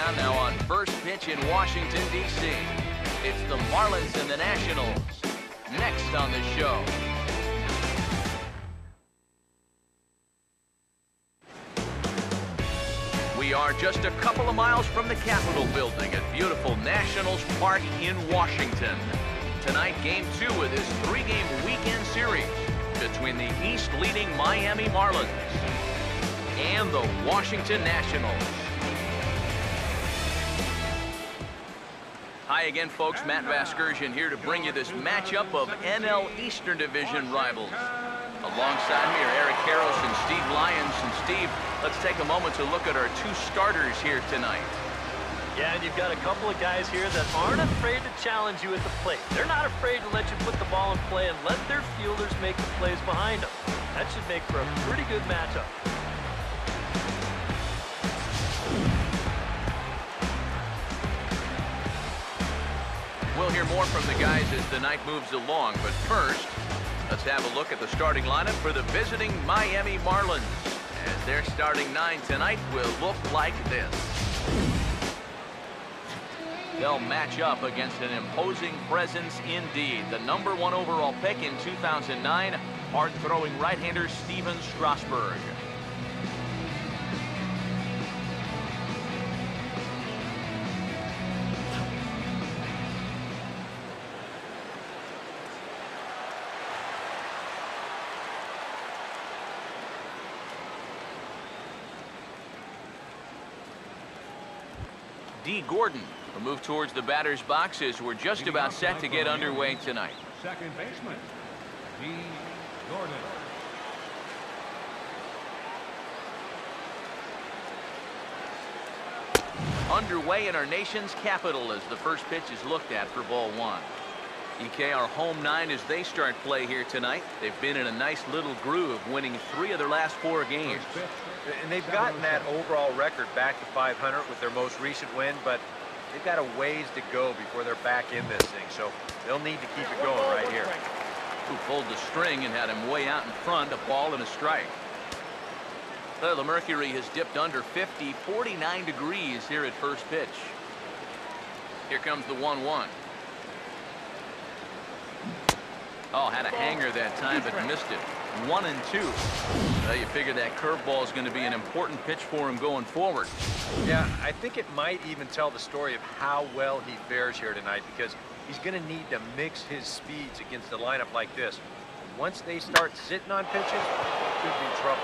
countdown now on first pitch in Washington, D.C. It's the Marlins and the Nationals. Next on the show. We are just a couple of miles from the Capitol building at beautiful Nationals Park in Washington. Tonight, Game 2 of this 3-game weekend series between the East-leading Miami Marlins and the Washington Nationals. Hi again, folks. Matt Vasgersian here to bring you this matchup of NL Eastern Division rivals. Alongside me are Eric Karros and Steve Lyons. And Steve, let's take a moment to look at our two starters here tonight. Yeah, and you've got a couple of guys here that aren't afraid to challenge you at the plate. They're not afraid to let you put the ball in play and let their fielders make the plays behind them. That should make for a pretty good matchup. We'll hear more from the guys as the night moves along, but first, let's have a look at the starting lineup for the visiting Miami Marlins, as their starting 9 tonight will look like this. They'll match up against an imposing presence indeed. The #1 overall pick in 2009, hard-throwing right-hander Steven Strasburg. D. Gordon will move towards the batter's box as we're just about set to get underway tonight. Second baseman, D. Gordon. Underway in our nation's capital as the first pitch is looked at for ball 1. EK, our home 9 as they start play here tonight. They've been in a nice little groove, winning 3 of their last 4 games. And they've gotten that overall record back to 500 with their most recent win, but they've got a ways to go before they're back in this thing, so they'll need to keep it going right here. Who pulled the string and had him way out in front, a ball and a strike. Well, the mercury has dipped under 50, 49 degrees here at first pitch. Here comes the 1-1. Oh, had a hanger that time, but missed it. 1-2. Well, you figure that curveball is going to be an important pitch for him going forward. Yeah, I think it might even tell the story of how well he fares here tonight, because he's going to need to mix his speeds against a lineup like this. Once they start sitting on pitches, it could be trouble.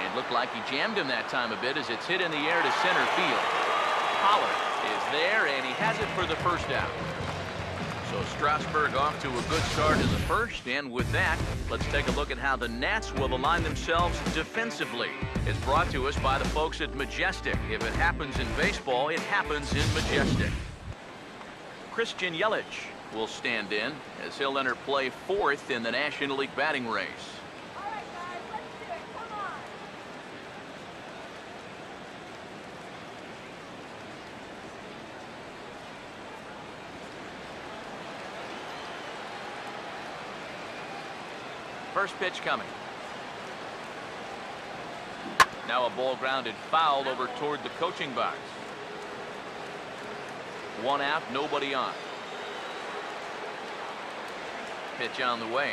It looked like he jammed him that time a bit as it's hit in the air to center field. Pollard is there, and he has it for the first out. So Strasburg off to a good start in the first, and with that, let's take a look at how the Nats will align themselves defensively. It's brought to us by the folks at Majestic. If it happens in baseball, it happens in Majestic. Christian Yelich will stand in as he'll enter play 4th in the National League batting race. First pitch coming. Now a ball grounded foul over toward the coaching box. 1 out, nobody on. Pitch on the way.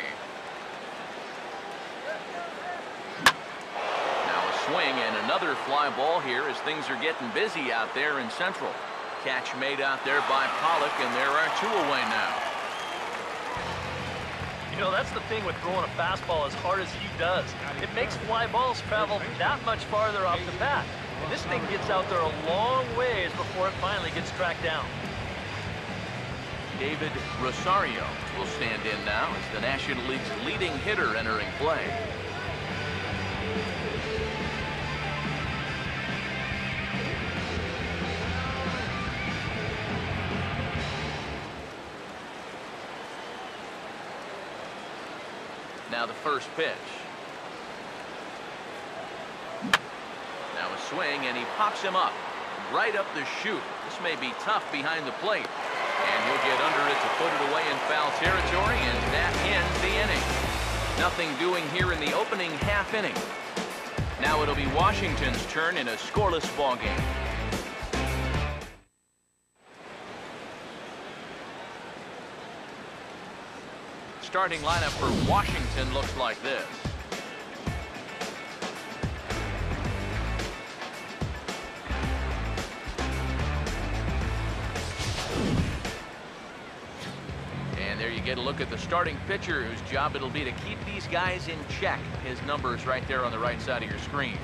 Now a swing and another fly ball here as things are getting busy out there in Central. Catch made out there by Pollock, and there are 2 away now. You know, that's the thing with throwing a fastball as hard as he does. It makes fly balls travel that much farther off the bat. And this thing gets out there a long ways before it finally gets tracked down. David Rosario will stand in now as the National League's leading hitter entering play. Now the first pitch. Now a swing, and he pops him up right up the chute. This may be tough behind the plate, and he'll get under it to put it away in foul territory, and that ends the inning. Nothing doing here in the opening half inning. Now it'll be Washington's turn in a scoreless ball game. starting lineup for Washington looks like this. And there you get a look at the starting pitcher, whose job it'll be to keep these guys in check. His number's right there on the right side of your screen.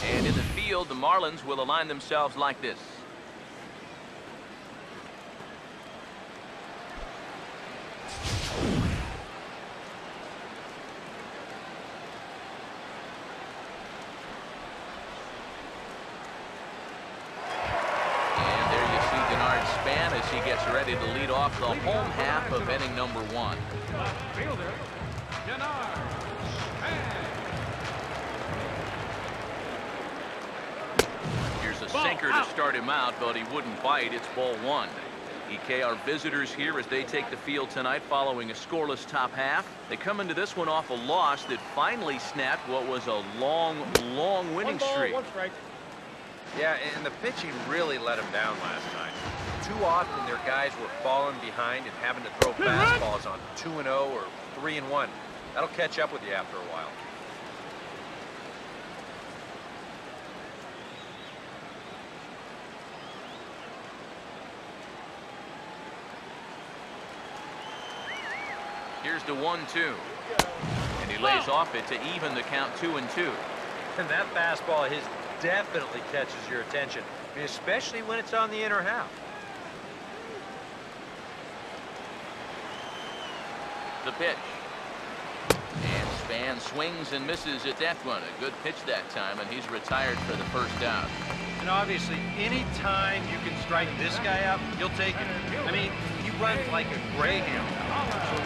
And in the field, the Marlins will align themselves like this. And there you see Denard Span as he gets ready to lead off the home half of inning number 1. Left fielder, Denard Span. Here's a sinker to start him out, but he wouldn't bite. It's ball 1. EK, our visitors here as they take the field tonight following a scoreless top half. They come into this one off a loss that finally snapped what was a long winning streak. Yeah, and the pitching really let them down last night. Too often their guys were falling behind and having to throw fastballs on 2-0 or 3-1. That'll catch up with you after a while. Here's the 1-2. And he lays off it to even the count 2-2. And that fastball of his definitely catches your attention, I mean, especially when it's on the inner half. The pitch. And Span swings and misses at that one. A good pitch that time, and he's retired for the first out. And obviously, any time you can strike this guy out, you'll take it. I mean, he runs like a greyhound. So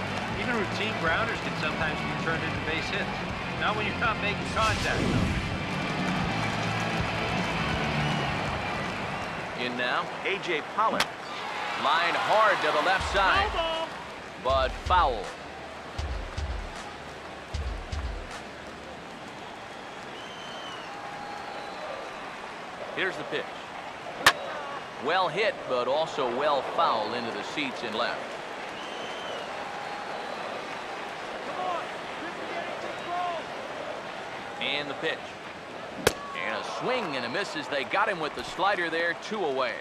even routine grounders can sometimes be turned into base hits. Not when you're not making contact, though. In now, A.J. Pollock. Line hard to the left side. But foul. Here's the pitch. Well hit, but also well fouled into the seats in left. And the pitch. And a swing and a miss as they got him with the slider there, 2 away.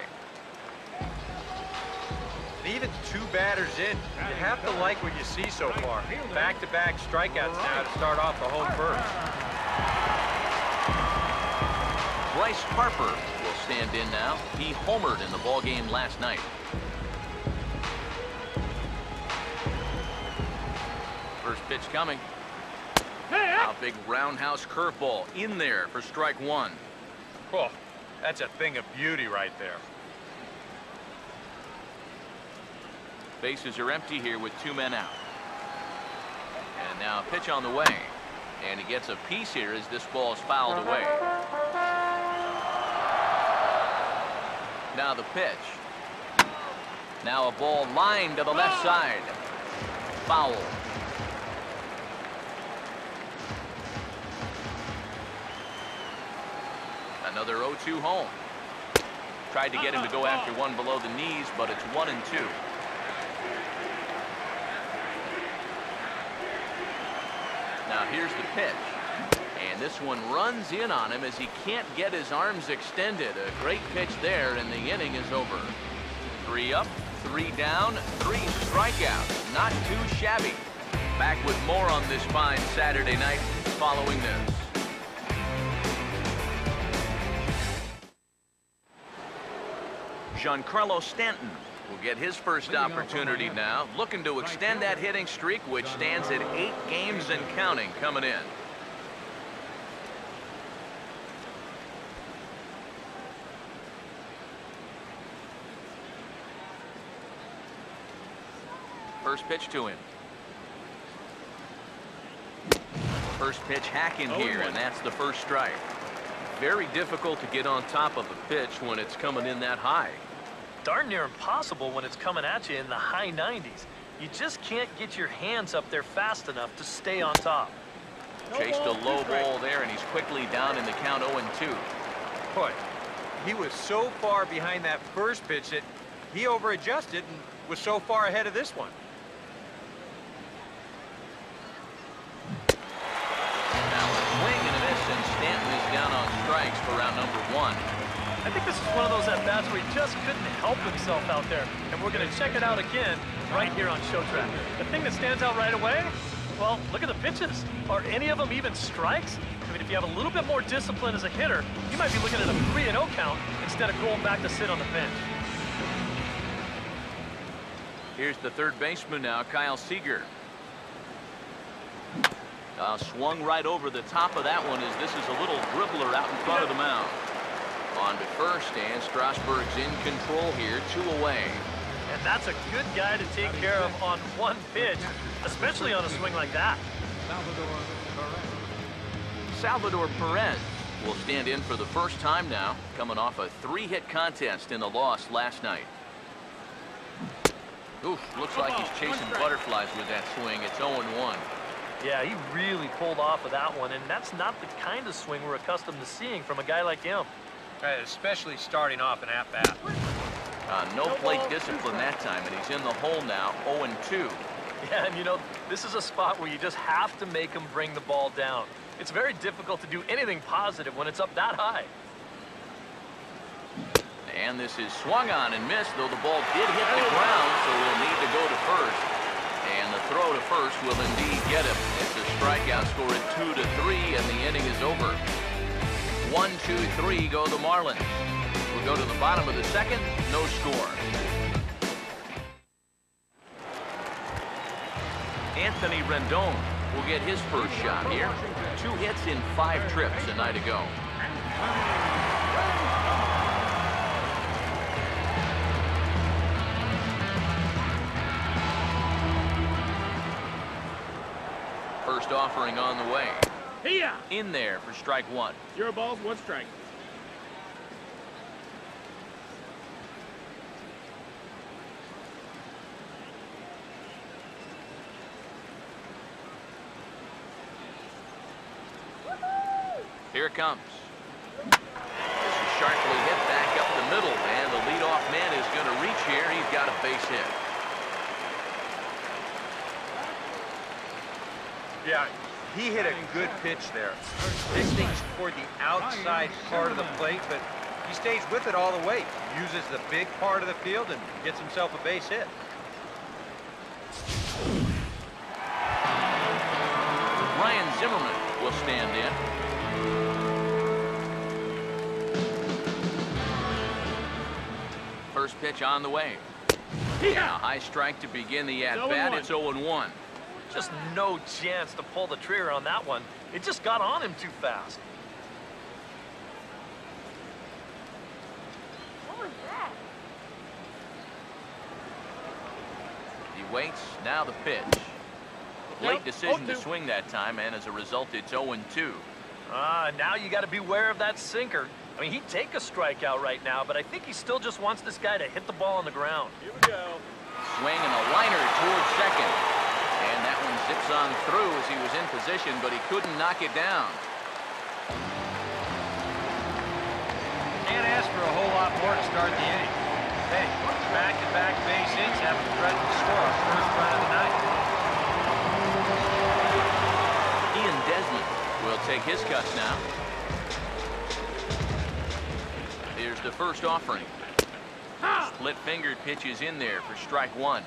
And even 2 batters in, you have to like what you see so far. Back-to-back strikeouts now to start off the home first. Bryce Harper will stand in now. He homered in the ballgame last night. First pitch coming. A big roundhouse curveball in there for strike 1. Oh, that's a thing of beauty right there. Bases are empty here with 2 men out. And now a pitch on the way. And he gets a piece here as this ball is fouled away. Now the pitch. Now a ball lined to the left side. Foul. Another 0-2 home. Tried to get him to go after one below the knees, but it's 1-2. Now here's the pitch. And this one runs in on him as he can't get his arms extended. A great pitch there, and the inning is over. 3 up, 3 down, 3 strikeouts. Not too shabby. Back with more on this fine Saturday night following this. Giancarlo Stanton will get his first opportunity now, looking to extend that hitting streak, which stands at 8 games and counting coming in. First pitch to him. First pitch hacking here, and that's the first strike. Very difficult to get on top of a pitch when it's coming in that high. Darn near impossible when it's coming at you in the high 90s. You just can't get your hands up there fast enough to stay on top. Chased a low ball there, and he's quickly down in the count 0-2. Boy, he was so far behind that first pitch that he over-adjusted and was so far ahead of this one. Now a swing and a miss, and Stanton is down on strikes for round number 1. I think this is one of those at-bats where he just couldn't help himself out there. And we're going to check it out again right here on Show Track. The thing that stands out right away, well, look at the pitches. Are any of them even strikes? I mean, if you have a little bit more discipline as a hitter, you might be looking at a 3-0 count instead of going back to sit on the bench. Here's the third baseman now, Kyle Seager. Swung right over the top of that one as this is a little dribbler out in front of the mound. On to first, and Strasburg's in control here, 2 away. And that's a good guy to take care of on one pitch, especially on a swing like that. Salvador Perez will stand in for the first time now, coming off a 3-hit contest in the loss last night. Oof, looks like he's chasing butterflies with that swing. It's 0-1. Yeah, he really pulled off of that one, and that's not the kind of swing we're accustomed to seeing from a guy like him. Especially starting off an at-bat. No plate discipline that time, and he's in the hole now, 0-2. Yeah, and you know, this is a spot where you just have to make him bring the ball down. It's very difficult to do anything positive when it's up that high. And this is swung on and missed, though the ball did hit the ground, so we'll need to go to first. And the throw to first will indeed get him. It's a strikeout, score at 2-3, and the inning is over. 1-2-3 go the Marlins. We'll go to the bottom of the second, no score. Anthony Rendon will get his first shot here. 2 hits in 5 trips a night ago. First offering on the way. Here. In there for strike 1. 0 balls, 1 strike. Here it comes. This is sharply hit back up the middle, and the leadoff man is going to reach here. He's got a base hit. Yeah, he hit a good pitch there. This thing's toward the outside part of the plate, but he stays with it all the way. Uses the big part of the field and gets himself a base hit. Ryan Zimmerman will stand in. First pitch on the way. Yeah, a high strike to begin the at-bat. It's 0-1. Just no chance to pull the trigger on that one. It just got on him too fast. What was that? He waits. Now the pitch. Late decision to swing that time, and as a result, it's 0-2. Now you got to beware of that sinker. I mean, he'd take a strikeout right now, but I think he still just wants this guy to hit the ball on the ground. Here we go. Swing and a liner towards second. And that one zips on through as he was in position, but he couldn't knock it down. Can't ask for a whole lot more to start the inning. Hey, back-to-back base hits haven't threatened to score first run of the night. Ian Desmond will take his cuts now. Here's the first offering. Split-fingered pitch is in there for strike 1.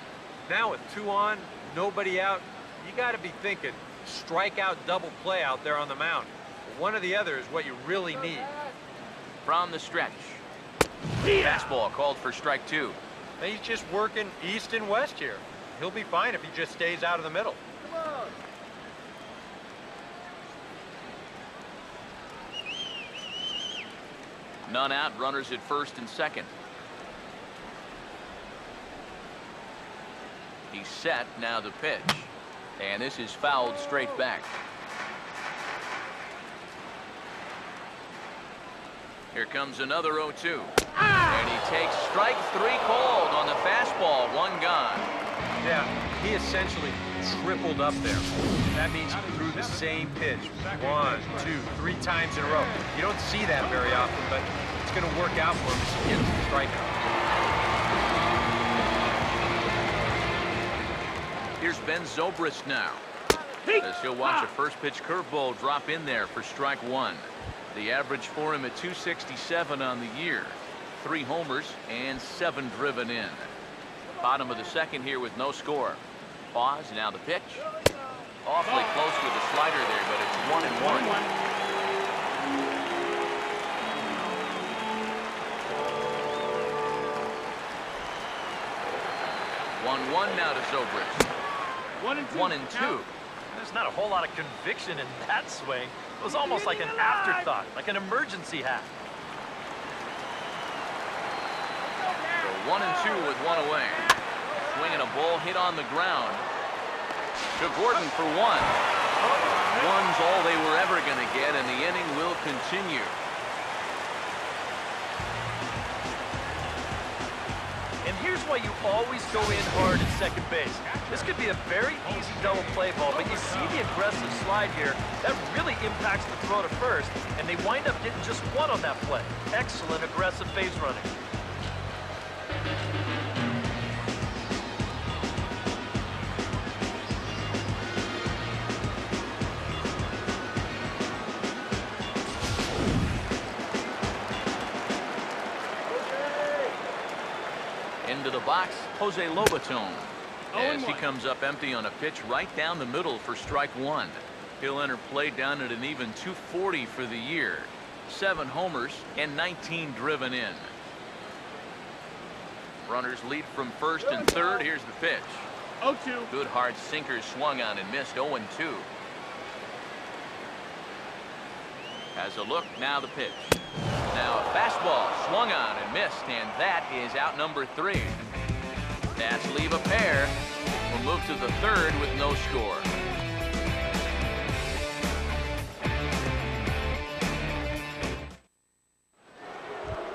Now with 2 on, nobody out, you got to be thinking strikeout double play out there on the mound. One or the other is what you really need. From the stretch. Fastball called for strike 2. He's just working east and west here. He'll be fine if he just stays out of the middle. None out, runners at first and second. He's set, now the pitch. And this is fouled straight back. Here comes another 0-2. And he takes strike 3 called on the fastball, 1 gone. Yeah, he essentially tripled up there. That means he threw the same pitch 1, 2, 3 times in a row. You don't see that very often, but it's going to work out for him as he gets the strikeout. Here's Ben Zobrist now. As he'll watch a first pitch curveball drop in there for strike 1. The average for him at 267 on the year. 3 homers and 7 driven in. Bottom of the second here with no score. Pause, now the pitch. Awfully close with the slider there, but it's 1-1. 1-1 now to Zobrist. 1-2. There's not a whole lot of conviction in that swing. It was almost like an afterthought, like an emergency hack. So 1-2 with 1 away. Swinging a ball hit on the ground. To Gordon for 1. One's all they were ever going to get, and the inning will continue. And here's why you always go in hard at second base. This could be a very easy double play ball, but you see the aggressive slide here. That really impacts the throw to first, and they wind up getting just 1 on that play. Excellent aggressive base running. Into the box, Jose Lobaton. As he comes up empty on a pitch right down the middle for strike 1. He'll enter play down at an even 240 for the year. 7 homers and 19 driven in. Runners lead from first and third. Here's the pitch. 0-2. Good hard sinker swung on and missed. 0-2. Has a look, now the pitch. Now a fastball swung on and missed, and that is out number 3. Nats leave a pair. We'll move to the third with no score.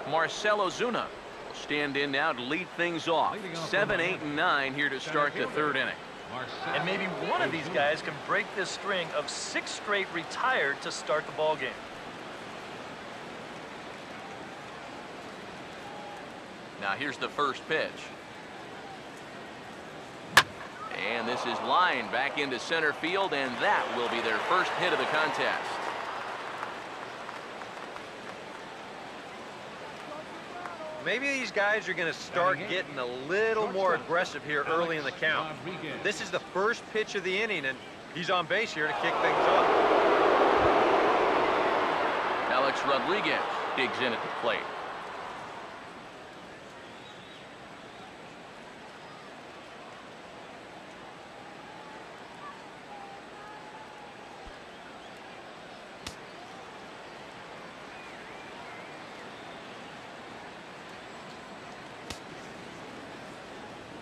Marcell Ozuna will stand in now to lead things off. 7, 8, and 9 here to start the third inning. And maybe one of these guys can break this string of 6 straight retired to start the ball game. Now here's the first pitch. And this is lined back into center field, and that will be their first hit of the contest. Maybe these guys are going to start getting a little more aggressive here early in the count. This is the first pitch of the inning, and he's on base here to kick things off. Alex Rodriguez digs in at the plate.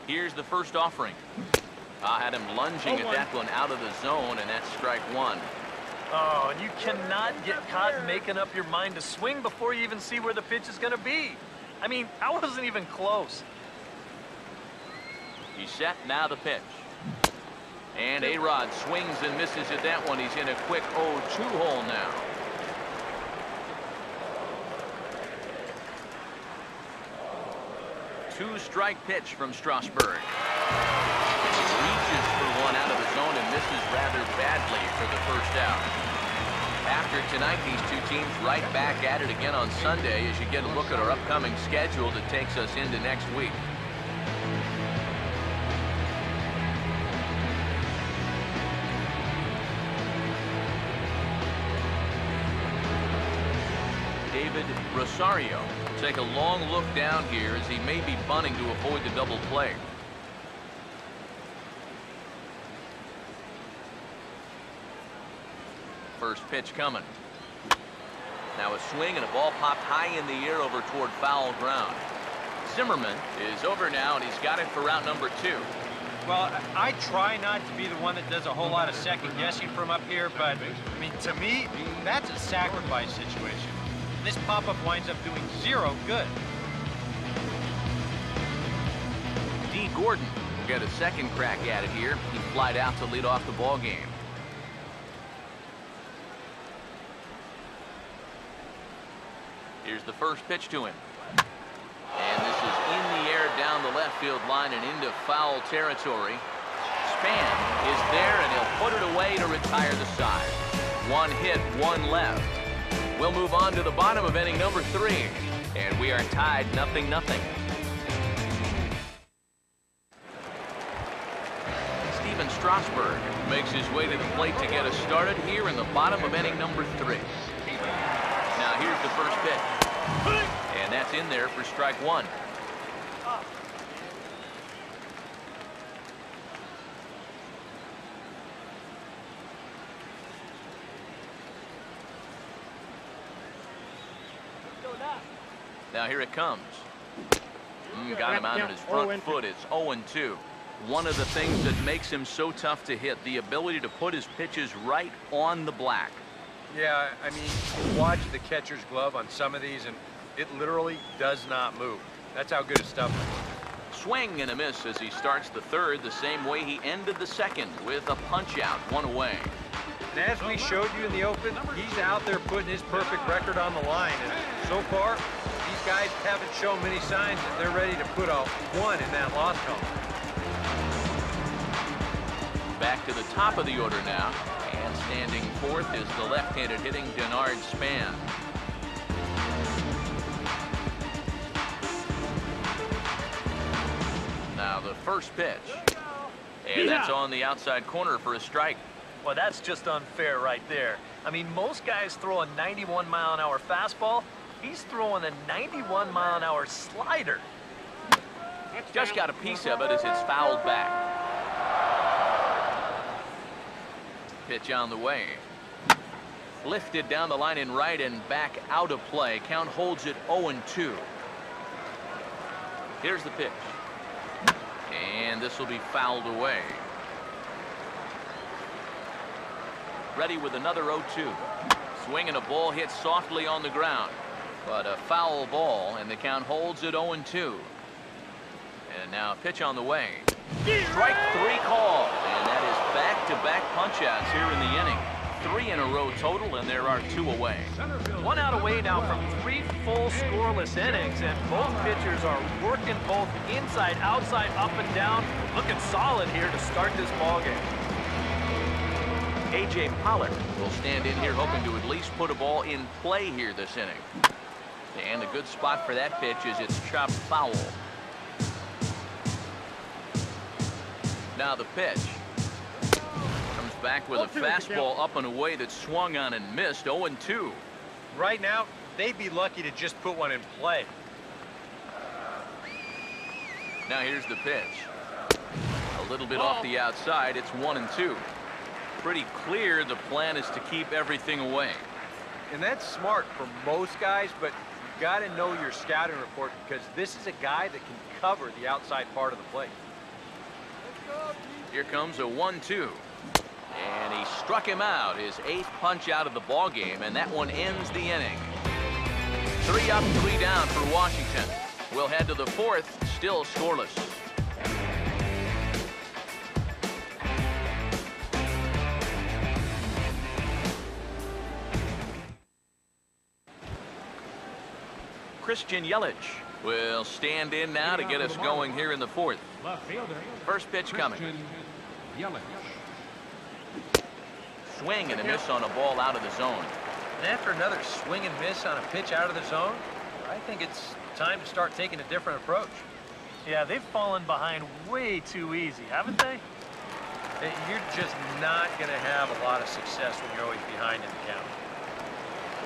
Here's the first offering. Had him lunging at that one out of the zone, and that's strike 1. Oh, and you cannot get caught making up your mind to swing before you even see where the pitch is going to be. I mean, I wasn't even close. He's set, now the pitch. And A-Rod swings and misses at that one. He's in a quick 0-2 hole now. Two-strike pitch from Strasburg. Reaches for one out of the zone and misses rather badly for the first out. After tonight, these two teams right back at it again on Sunday as you get a look at our upcoming schedule that takes us into next week. David Rosario will take a long look down here as he may be bunting to avoid the double play. First pitch coming. Now a swing and a ball popped high in the air over toward foul ground. Zimmerman is over now, and he's got it for route number 2. Well, I try not to be the one that does a whole lot of second guessing from up here, but I mean, to me, that's a sacrifice situation. This pop-up winds up doing 0 good. D. Gordon will get a second crack at it here. He flied out to lead off the ball game. Here's the first pitch to him. And this is in the air down the left field line and into foul territory. Span is there, and he'll put it away to retire the side. 1 hit, 1 left. We'll move on to the bottom of inning number 3. And we are tied 0-0. Steven Strasburg makes his way to the plate to get us started here in the bottom of inning number 3. Now here's the first pitch. And that's in there for strike 1. Now here it comes. Got him out on his front foot. It's 0-2. One of the things that makes him so tough to hit, the ability to put his pitches right on the black. Yeah, I mean, you watch the catcher's glove on some of these, and it literally does not move. That's how good his stuff is. Swing and a miss as he starts the third the same way he ended the second, with a punch out, 1 away. And as we showed you in the open, he's out there putting his perfect record on the line. And so far, these guys haven't shown many signs that they're ready to put a 1 in that loss column. Back to the top of the order now. And standing fourth is the left-handed hitting Denard Span. Now the first pitch. And that's on the outside corner for a strike. Well, that's just unfair right there. I mean, most guys throw a 91-mile-an-hour fastball. He's throwing a 91-mile-an-hour slider. Just got a piece of it as it's fouled back. Pitch on the way. Lifted down the line in right and back out of play. Count holds it 0-2. Here's the pitch. And this will be fouled away. Ready with another 0-2. Swing and a ball hit softly on the ground. But a foul ball, and the count holds it 0-2. And now a pitch on the way. Strike 3 call. And that is back-to-back punch-outs here in the inning. 3 in a row total, and there are 2 away. 1 out away now from 3 full scoreless innings, and both pitchers are working both inside, outside, up and down. Looking solid here to start this ball game. A.J. Pollard will stand in here hoping to at least put a ball in play here this inning. And a good spot for that pitch is it's chopped foul. Now the pitch. Comes back with a fastball up and away that swung on and missed. 0-2. Right now, they'd be lucky to just put one in play. Now here's the pitch. A little bit off the outside. It's 1-2. Pretty clear the plan is to keep everything away. And that's smart for most guys, but you've got to know your scouting report because this is a guy that can cover the outside part of the plate. Here comes a 1-2. And he struck him out, his 8th punch out of the ball game, and that one ends the inning. 3 up, 3 down for Washington. We'll head to the 4th, still scoreless. Christian Yelich will stand in now to get us going here in the 4th. First pitch coming. Swing and a miss on a ball out of the zone. And after another swing and miss on a pitch out of the zone, I think it's time to start taking a different approach. Yeah, they've fallen behind way too easy, haven't they? You're just not going to have a lot of success when you're always behind in the count.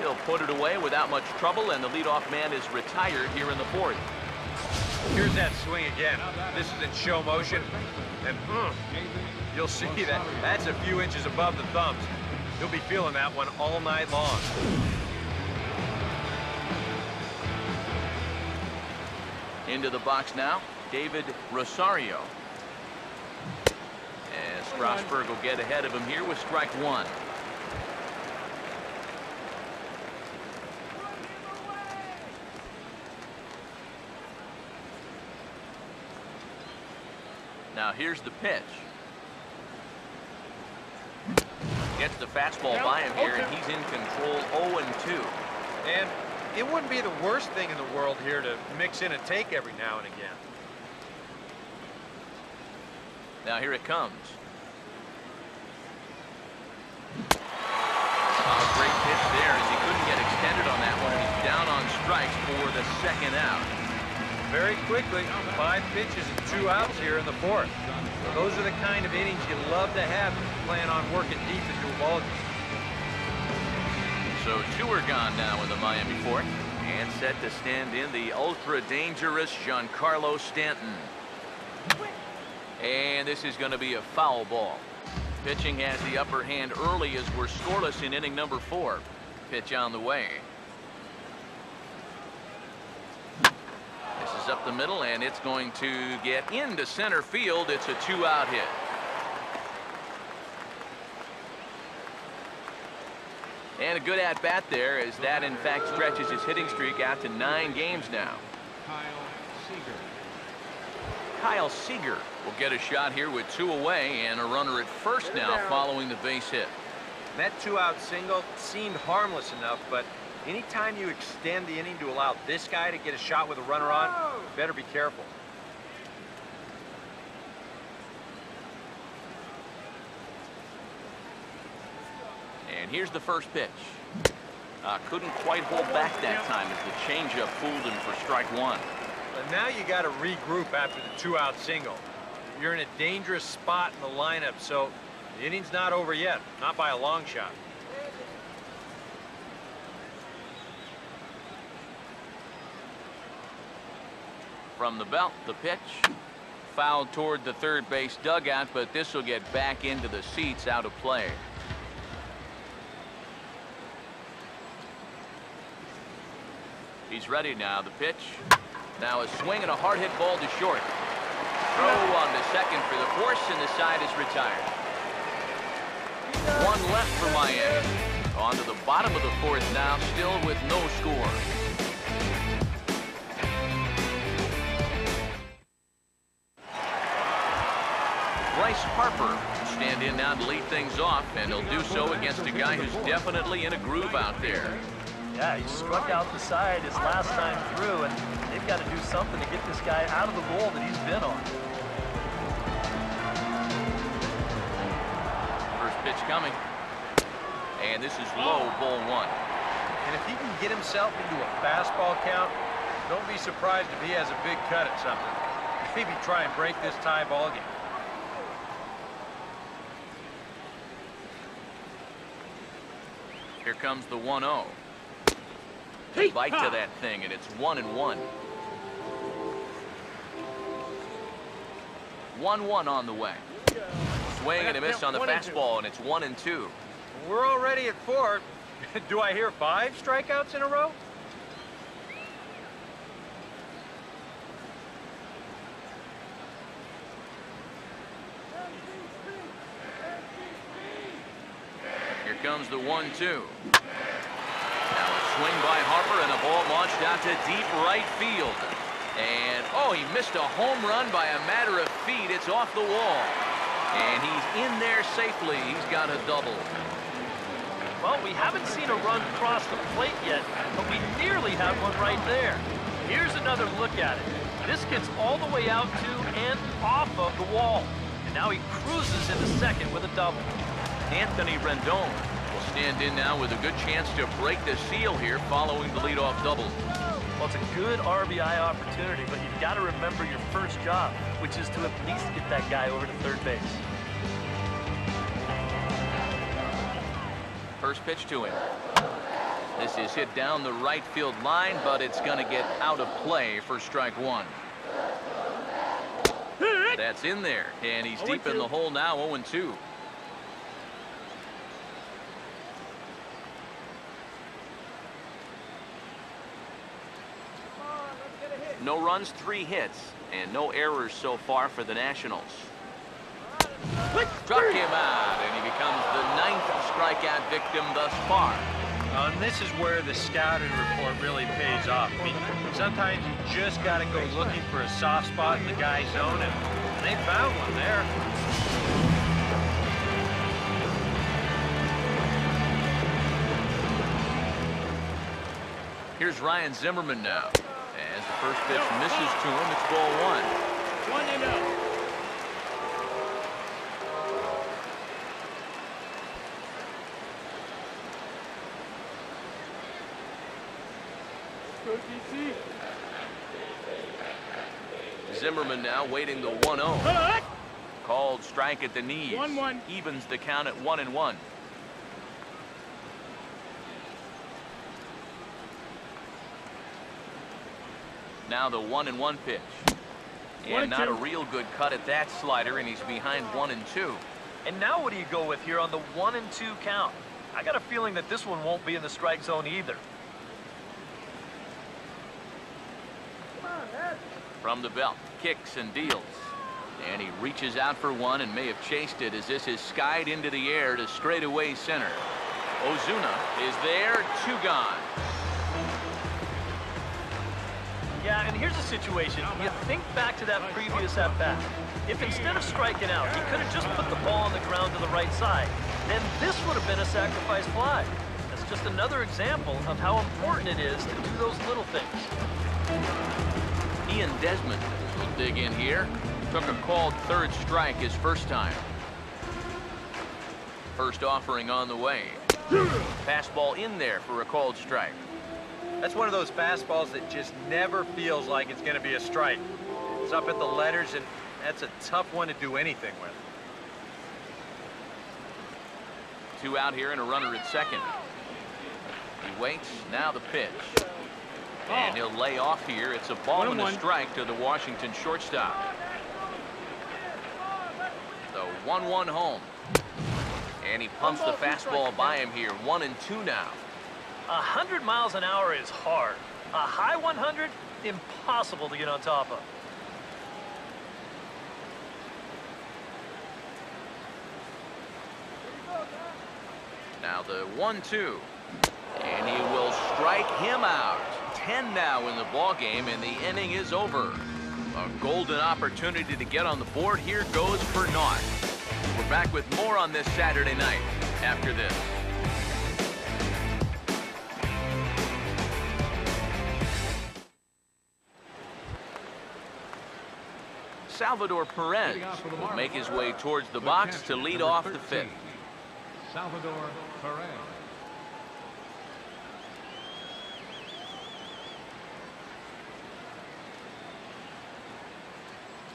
He'll put it away without much trouble, and the leadoff man is retired here in the fourth. Here's that swing again. This is in show motion, and you'll see that that's a few inches above the thumbs. He'll be feeling that one all night long. Into the box now, David Rosario. And Strasburg will get ahead of him here with strike one. Now here's the pitch. Gets the fastball by him here, and he's in control 0-2. And it wouldn't be the worst thing in the world here to mix in a take every now and again. Now here it comes. Oh, great pitch there as he couldn't get extended on that one. He's down on strikes for the second out. Very quickly, 5 pitches and 2 outs here in the fourth. Those are the kind of innings you love to have if you plan on working deep into a ball game. So 2 are gone now in the Miami fourth, and set to stand in the ultra-dangerous Giancarlo Stanton. And this is going to be a foul ball. Pitching has the upper hand early as we're scoreless in inning number 4. Pitch on the way. This is up the middle, and it's going to get into center field. It's a 2-out hit. And a good at-bat there, as that, in fact, stretches his hitting streak out to 9 games now. Kyle Seager will get a shot here with 2 away, and a runner at first now following the base hit. That 2-out single seemed harmless enough, but anytime you extend the inning to allow this guy to get a shot with a runner on, you better be careful. And here's the first pitch. Couldn't quite hold back that time as the changeup fooled him for strike one. But now you got to regroup after the 2-out single. You're in a dangerous spot in the lineup, so the inning's not over yet, not by a long shot. From the belt, the pitch. Fouled toward the third base dugout, but this will get back into the seats, out of play. He's ready now. The pitch. Now a swing and a hard hit ball to short. Throw on to second for the force, and the side is retired. 1 left for Miami. On to the bottom of the fourth now, still with no score. Bryce Harper will stand in now to lead things off, and he'll do so against a guy who's definitely in a groove out there. Yeah, he struck out the side his last time through, and they've got to do something to get this guy out of the role that he's been on. First pitch coming. And this is low, ball 1. And if he can get himself into a fastball count, don't be surprised if he has a big cut at something. Maybe try and break this tie ball game. Here comes the 1-0. Bite to that thing, and it's 1-1. 1-1 on the way. Swing and a miss on the fastball, and it's 1-2. We're already at 4. Do I hear 5 strikeouts in a row? Here comes the 1-2. Now a swing by Harper, and a ball launched out to deep right field. And, oh, he missed a home run by a matter of feet. It's off the wall. And he's in there safely. He's got a double. Well, we haven't seen a run cross the plate yet, but we nearly had one right there. Here's another look at it. This gets all the way out to and off of the wall. And now he cruises into second with a double. Anthony Rendon will stand in now with a good chance to break the seal here following the leadoff double. Well, it's a good RBI opportunity, but you've got to remember your first job, which is to at least get that guy over to third base. First pitch to him. This is hit down the right field line, but it's going to get out of play for strike one. That's in there, and he's deep in the hole now, 0-2. No runs, 3 hits, and no errors so far for the Nationals. Struck him out, and he becomes the 9th strikeout victim thus far. And this is where the scouting report really pays off. I mean, sometimes you just got to go looking for a soft spot in the guy's zone, and they found one there. Here's Ryan Zimmerman now. As the first pitch misses to him, it's ball 1. 1-0. Zimmerman now waiting the 1-0. Called strike at the knees. 1-1. Evens the count at 1-1. Now the 1-1 pitch. And not a real good cut at that slider, and he's behind 1-2. And now what do you go with here on the 1-2 count? I got a feeling that this one won't be in the strike zone either. From the belt, kicks and deals. And he reaches out for one and may have chased it as this is skied into the air to straightaway center. Ozuna is there, 2 gone. Yeah, and here's the situation. You think back to that previous at-bat. If instead of striking out, he could have just put the ball on the ground to the right side, then this would have been a sacrifice fly. That's just another example of how important it is to do those little things. Ian Desmond will dig in here. Took a called 3rd strike his first time. First offering on the way. Fastball in there for a called strike. That's one of those fastballs that just never feels like it's going to be a strike. It's up at the letters, and that's a tough one to do anything with. 2 out here and a runner at second. He waits. Now the pitch. And he'll lay off here. It's a ball and a strike to the Washington shortstop. The 1-1 home. And he pumps the fastball by him here. 1-2 now. 100 miles an hour is hard. A high 100, impossible to get on top of. Now the 1-2. And he will strike him out. 10 now in the ball game, and the inning is over. A golden opportunity to get on the board here goes for naught. We're back with more on this Saturday night after this. Salvador Perez will make his way towards the box to lead off the 5th. Salvador Perez.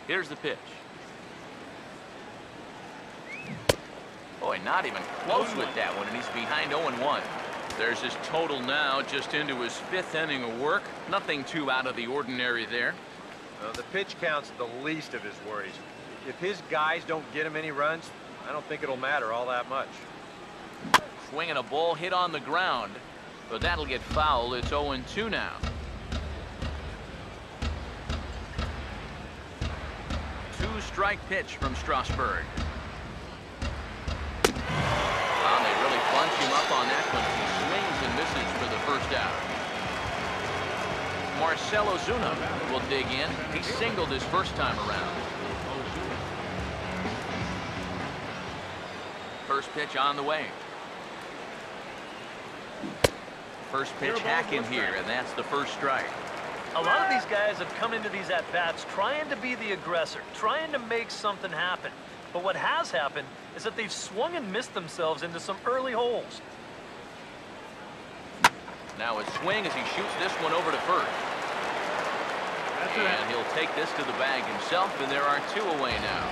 Here's the pitch. Boy, not even close with that one, and he's behind 0-1. There's his total now, just into his 5th inning of work. Nothing too out of the ordinary there. The pitch count's the least of his worries. If his guys don't get him any runs, I don't think it'll matter all that much. Swinging a ball hit on the ground, but that'll get foul. It's 0-2 now. Two-strike pitch from Strasburg. Well, they really bunch him up on that one. He swings and misses for the first out. Marcell Ozuna will dig in. He singled his first time around. First pitch on the way. First pitch hack in here, and that's the first strike. A lot of these guys have come into these at-bats trying to be the aggressor, trying to make something happen. But what has happened is that they've swung and missed themselves into some early holes. Now a swing as he shoots this one over to first. And he'll take this to the bag himself, and there are 2 away now.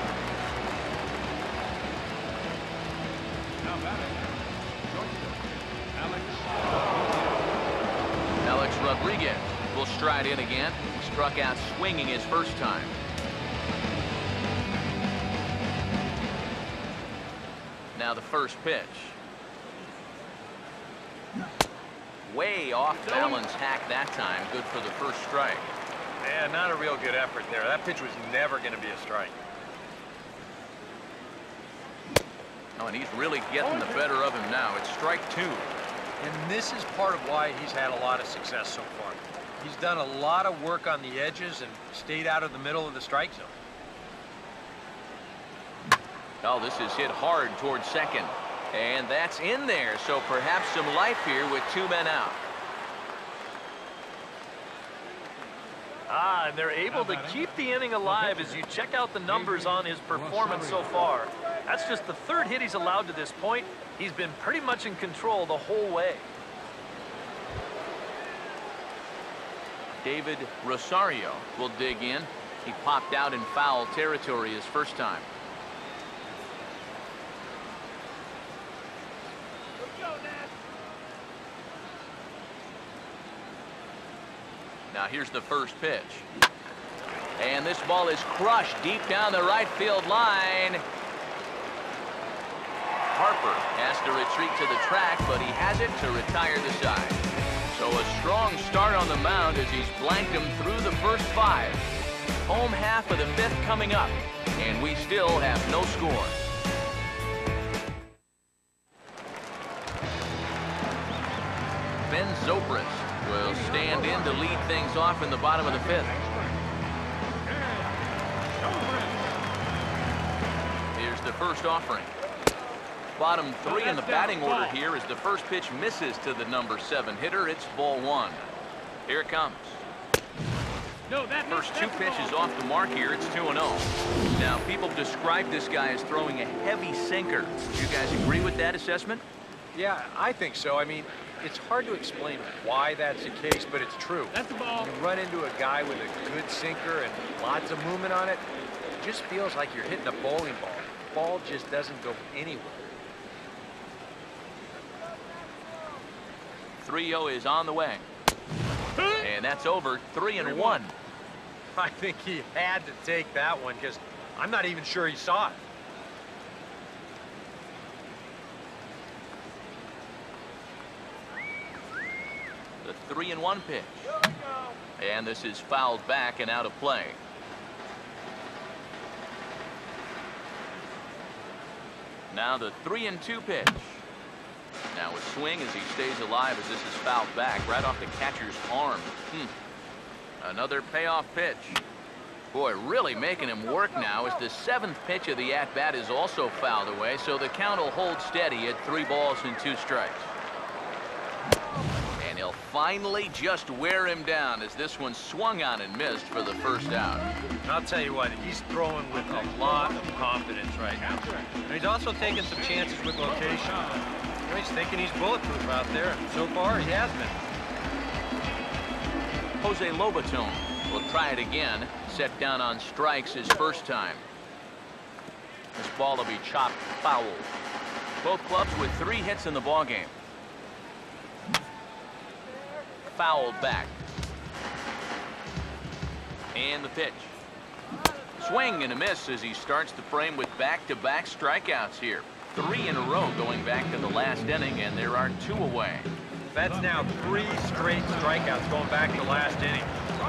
Now batting, shortstop, Alex. Rodriguez will stride in again. He struck out swinging his first time. Now the first pitch. Way off balance hack that time. Good for the first strike. Yeah, not a real good effort there. That pitch was never going to be a strike. Oh, and he's really getting the better of him now. It's strike two. And this is part of why he's had a lot of success so far. He's done a lot of work on the edges and stayed out of the middle of the strike zone. Oh, this is hit hard towards second. And that's in there, so perhaps some life here with 2 men out. And they're able to keep the inning alive as you check out the numbers on his performance so far. That's just the 3rd hit he's allowed to this point. He's been pretty much in control the whole way. David Rosario will dig in. He popped out in foul territory his first time. Now here's the first pitch. And this ball is crushed deep down the right field line. Harper has to retreat to the track, but he has it to retire the side. So a strong start on the mound as he's blanked him through the first 5. Home half of the 5th coming up, and we still have no score. Ben Zobrist will stand in to lead things off in the bottom of the 5th. Here's the first offering. Bottom 3 in the batting order here as the first pitch misses to the number 7 hitter. It's ball 1. Here it comes. First 2 pitches off the mark here. It's 2-0. Now, people describe this guy as throwing a heavy sinker. Do you guys agree with that assessment? Yeah, I think so. I mean, it's hard to explain why that's the case, but it's true. That's the ball. You run into a guy with a good sinker and lots of movement on it, it just feels like you're hitting a bowling ball. The ball just doesn't go anywhere. 3-0 is on the way. And that's over. 3-1. I think he had to take that one because I'm not even sure he saw it. The 3-1 pitch. And this is fouled back and out of play. Now the 3-2 pitch. Now a swing as he stays alive as this is fouled back right off the catcher's arm. Another payoff pitch. Boy, really making him work now as the 7th pitch of the at-bat is also fouled away, so the count will hold steady at 3 balls and 2 strikes. And he'll finally just wear him down as this one swung on and missed for the first out. I'll tell you what, he's throwing with a lot of confidence right now. And he's also taking some chances with location. He's thinking he's bulletproof out there, and so far he has been. Jose Lobaton will try it again. Set down on strikes his first time. This ball will be chopped foul. Both clubs with 3 hits in the ballgame. Fouled back. And the pitch. Swing and a miss as he starts the frame with back-to-back strikeouts here. 3 in a row going back to the last inning, and there are 2 away. That's now 3 straight strikeouts going back to last inning.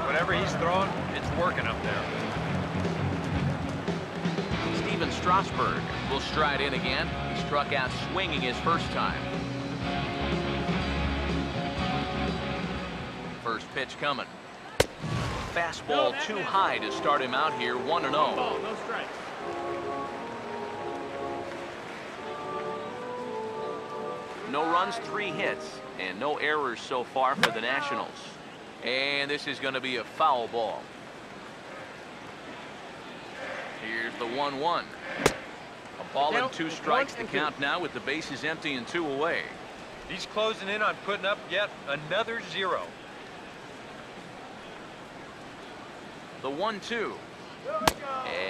Whatever he's throwing, it's working up there. Steven Strasburg will stride in again. He struck out swinging his first time. First pitch coming. Fastball too high to start him out here, 1-0. No strikes. No runs, 3 hits, and no errors so far for the Nationals. And this is going to be a foul ball. Here's the 1-1. A ball and 2 strikes to count now with the bases empty and 2 away. He's closing in on putting up yet another 0. The 1-2.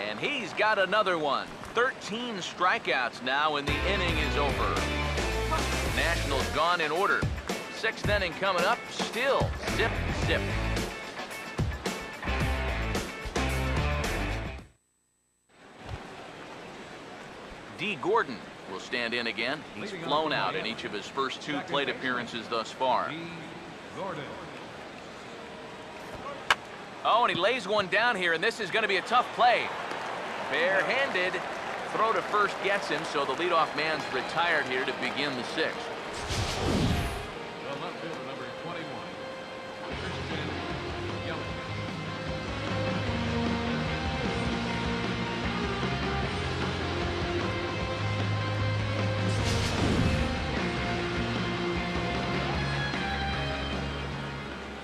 And he's got another one. 13 strikeouts now, and the inning is over. Nationals gone in order. 6th inning coming up. still zip, zip. D. Gordon will stand in again. He's flown out in each of his first 2 plate appearances thus far. Gordon. Oh, and he lays one down here, and this is going to be a tough play. Barehanded. Throw to first gets him, so the leadoff man's retired here to begin the 6th. The left fielder, number 21, Christian Yelich.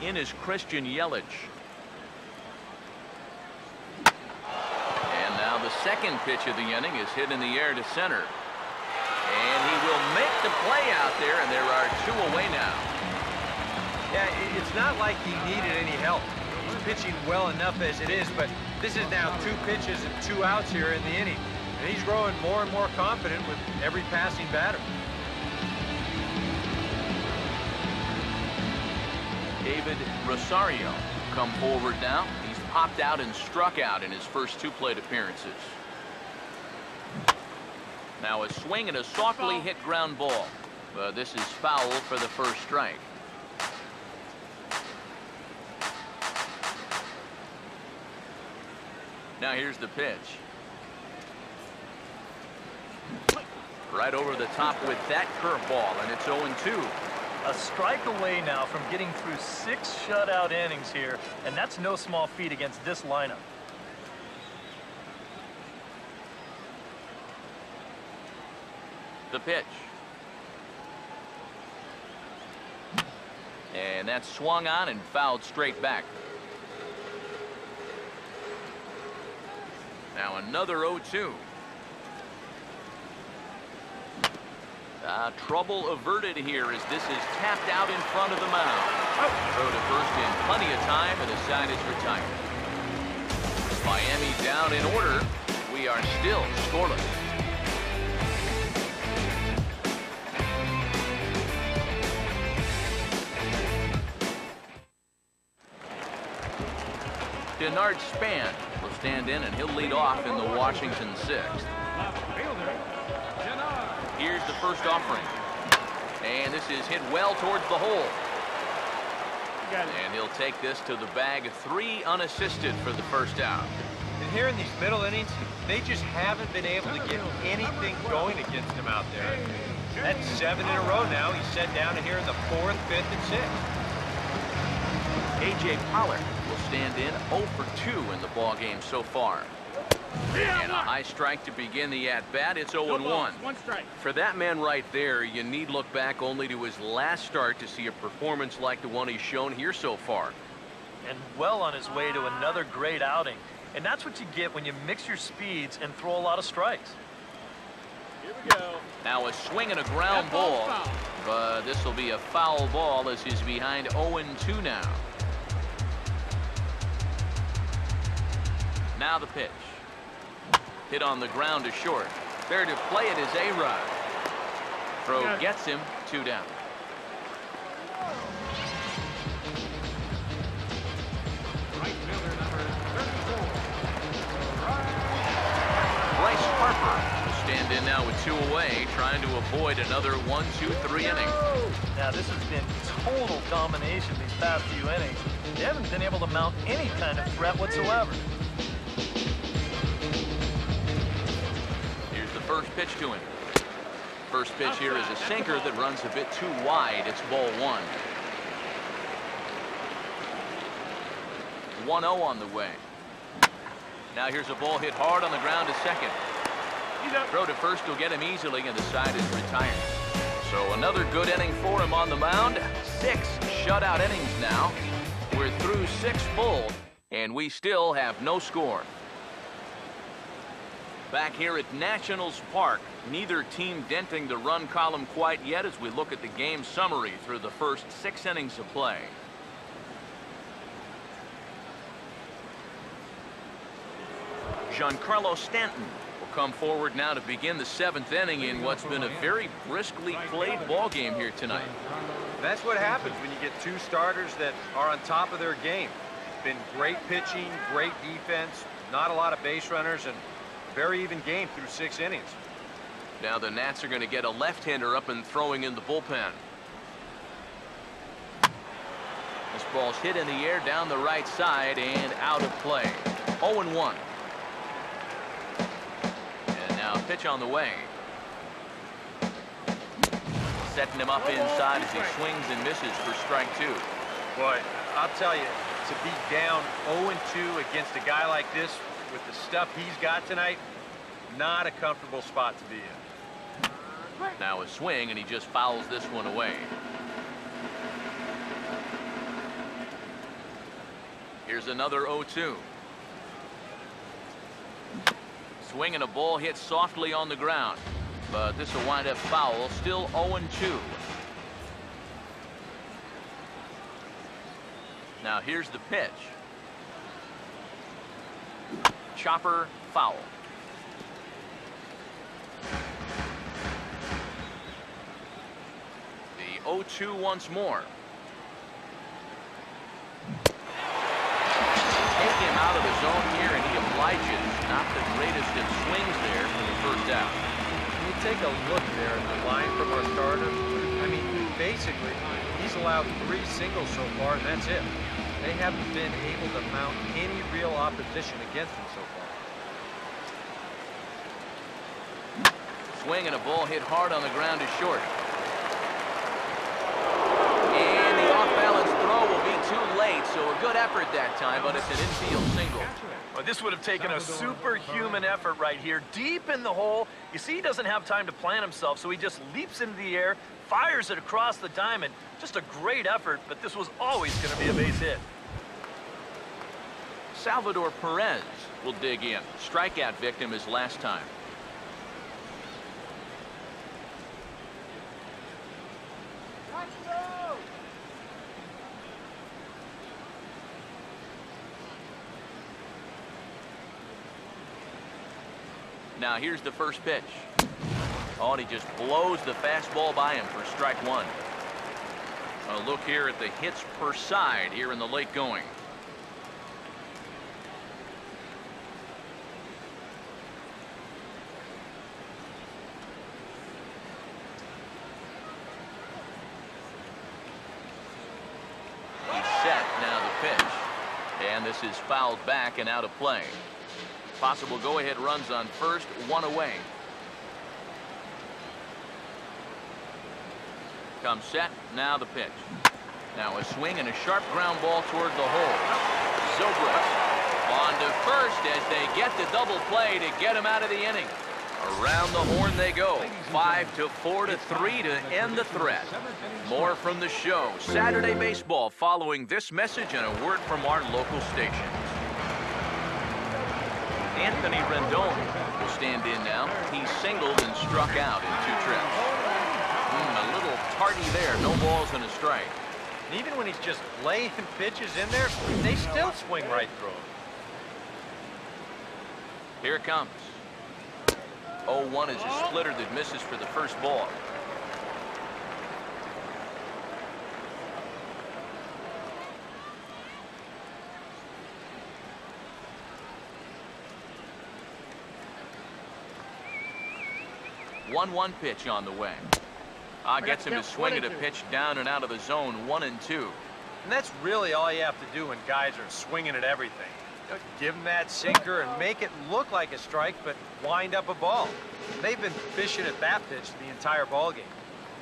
In is Christian Yelich. And now the second pitch of the inning is hit in the air to center. And he will make the play out there, and there are 2 away now. Yeah, it's not like he needed any help. He's pitching well enough as it is, but this is now 2 pitches and 2 outs here in the inning. And he's growing more and more confident with every passing batter. David Rosario come forward now. He's popped out and struck out in his first 2 plate appearances. Now a swing and a softly hit ground ball. This is foul for the first strike. Now here's the pitch. Right over the top with that curveball, and it's 0-2. A strike away now from getting through 6 shutout innings here, and that's no small feat against this lineup. The pitch. And that's swung on and fouled straight back. Now another 0-2. Trouble averted here as this is tapped out in front of the mound. Throw to first in plenty of time, and the side is retired. Miami down in order. We are still scoreless. Denard Span will stand in, and he'll lead off in the Washington 6th. Left fielder, Denard. Here's the first offering. And this is hit well towards the hole. And he'll take this to the bag. 3 unassisted for the first out. And here in these middle innings, they just haven't been able to get anything going against him out there. That's 7 in a row now. He's set down here in the 4th, 5th, and 6th. A.J. Pollard will stand in 0 for 2 in the ball game so far. And a high strike to begin the at-bat. It's 0-1. 1 strike. For that man right there, you need look back only to his last start to see a performance like the one he's shown here so far. And well on his way to another great outing. And that's what you get when you mix your speeds and throw a lot of strikes. Here we go. Now a swing and a ground ball. But this will be a foul ball as he's behind 0-2 now. Now the pitch. Hit on the ground to short. Fair to play it is A-Rod. Throw gets him 2 down. Right fielder, number 34. Bryce Harper will stand in now with 2 away, trying to avoid another 1-2-3 inning. Now this has been total domination these past few innings. They haven't been able to mount any kind of threat whatsoever. First pitch to him. First pitch here is a sinker that runs a bit too wide. It's ball 1. 1-0 on the way. Now here's a ball hit hard on the ground to second. Throw to first will get him easily, and the side is retired. So another good inning for him on the mound. 6 shutout innings now. We're through 6 full, and we still have no score. Back here at Nationals Park, neither team denting the run column quite yet as we look at the game summary through the first 6 innings of play. Giancarlo Stanton will come forward now to begin the 7th inning in what's been a very briskly played ball game here tonight. That's what happens when you get two starters that are on top of their game. Been great pitching, great defense, not a lot of base runners, and very even game through 6 innings. Now the Nats are going to get a left-hander up and throwing in the bullpen. This ball's hit in the air down the right side and out of play. 0-1. And now pitch on the way. Setting him up inside as he swings and misses for strike 2. Boy, I'll tell you, to be down 0-2 against a guy like this with the stuff he's got tonight, not a comfortable spot to be in. Now a swing, and he just fouls this one away. Here's another 0-2. Swing and a ball hit softly on the ground. But this will wind up foul, still 0-2. Now here's the pitch. Chopper, foul. The 0-2 once more. Take him out of the zone here, and he obliges. Not the greatest of swings there for the first out. When you take a look there at the line from our starter, I mean, basically, he's allowed 3 singles so far, and that's it. They haven't been able to mount any real opposition against him so far. Swing and a ball hit hard on the ground to short. And the off-balance throw will be too late, so a good effort that time, but it's an infield single. Well, this would have taken a superhuman effort right here, deep in the hole. You see, he doesn't have time to plant himself, so he just leaps into the air, fires it across the diamond. Just a great effort, but this was always going to be a base hit. Salvador Perez will dig in. Strikeout victim his last time. Now here's the first pitch. Oh, and he just blows the fastball by him for strike 1. A look here at the hits per side here in the late going. He's set. Now the pitch. And this is fouled back and out of play. Possible go-ahead runs on first, 1 away. Comes set, now the pitch. Now a swing and a sharp ground ball toward the hole. Zobrist on to first as they get the double play to get him out of the inning. Around the horn they go. 5-4 to 3 to end the threat. More from the show. Saturday baseball following this message and a word from our local station. Anthony Rendon will stand in now. He singled and struck out in 2 trips. A little tardy there. No balls and a strike. And even when he's just laying pitches in there, they still swing right through him. Here it comes. 0-1 is a splitter that misses for the first ball. One pitch on the way. Gets him to swing at a pitch down and out of the zone, 1-2. And that's really all you have to do when guys are swinging at everything. Give them that sinker and make it look like a strike, but wind up a ball. They've been fishing at that pitch the entire ball game.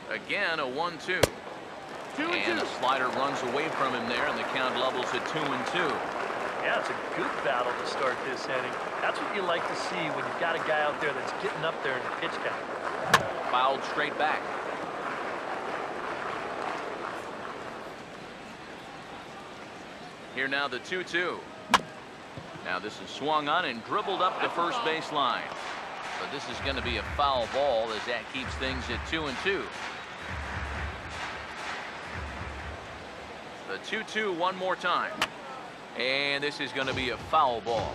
Again, a 1-2. And the slider runs away from him there, and the count levels at 2-2. Yeah, it's a good battle to start this inning. That's what you like to see when you've got a guy out there that's getting up there in the pitch count. Fouled straight back. Here now the 2-2. Now this is swung on and dribbled up the first base line. But this is going to be a foul ball as that keeps things at 2-2. The 2-2 one more time. And this is going to be a foul ball.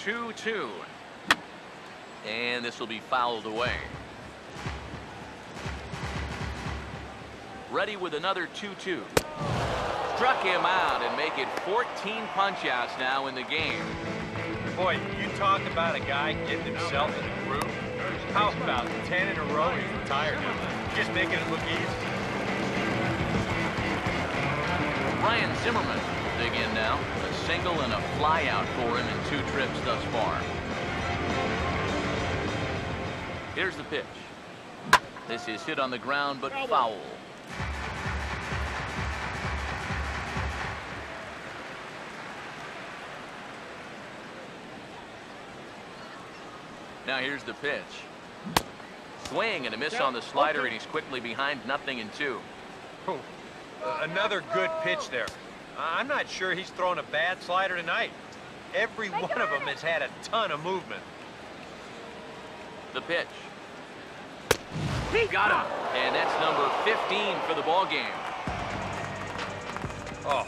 2-2. And this will be fouled away. ready with another 2-2. Struck him out and make it 14 punch-outs now in the game. Boy, you talk about a guy getting himself in the groove. How about 10 in a row he's retired? Just making it look easy. Ryan Zimmerman will dig in now. A single and a flyout for him in 2 trips thus far. Here's the pitch. This is hit on the ground, but foul. Now here's the pitch. Swing and a miss on the slider, and he's quickly behind 0-2. Oh, another good pitch there. I'm not sure he's thrown a bad slider tonight. Every one of them has had a ton of movement. The pitch. He got him. And that's number 15 for the ball game. Oh,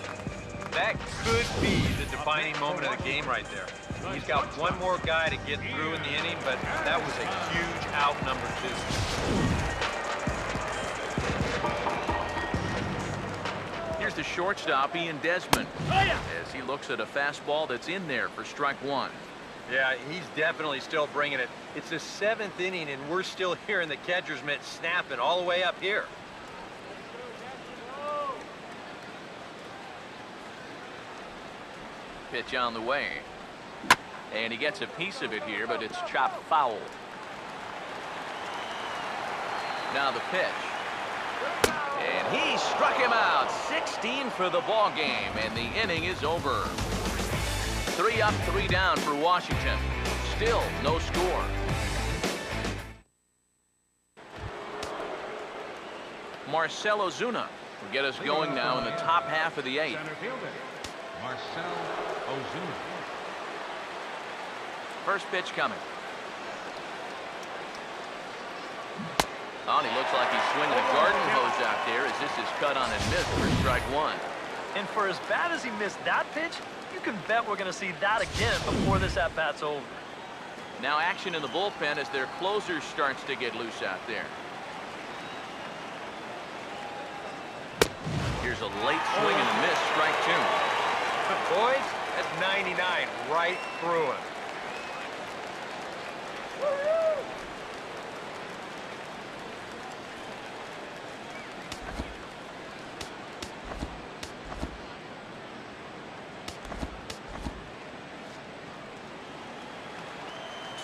that could be the defining moment of the game right there. He's got one more guy to get through in the inning, but that was a huge out, number 2. Here's the shortstop, Ian Desmond, as he looks at a fastball that's in there for strike 1. Yeah, he's definitely still bringing it. It's the 7th inning, and we're still hearing the catcher's mitt snapping all the way up here. Pitch on the way. And he gets a piece of it here, but it's chopped foul. Now the pitch. And he struck him out. 16 for the ball game, and the inning is over. 3 up, 3 down for Washington. Still no score. Marcell Ozuna will get us going now in the top half of the 8th. Center fielder, Marcell Ozuna. First pitch coming. Oh, and he looks like he's swinging a garden hose out there as this is cut on and missed for strike 1. And for as bad as he missed that pitch, you can bet we're going to see that again before this at-bat's over. Now action in the bullpen as their closer starts to get loose out there. Here's a late swing and a miss, strike 2. Boys, that's 99 right through him.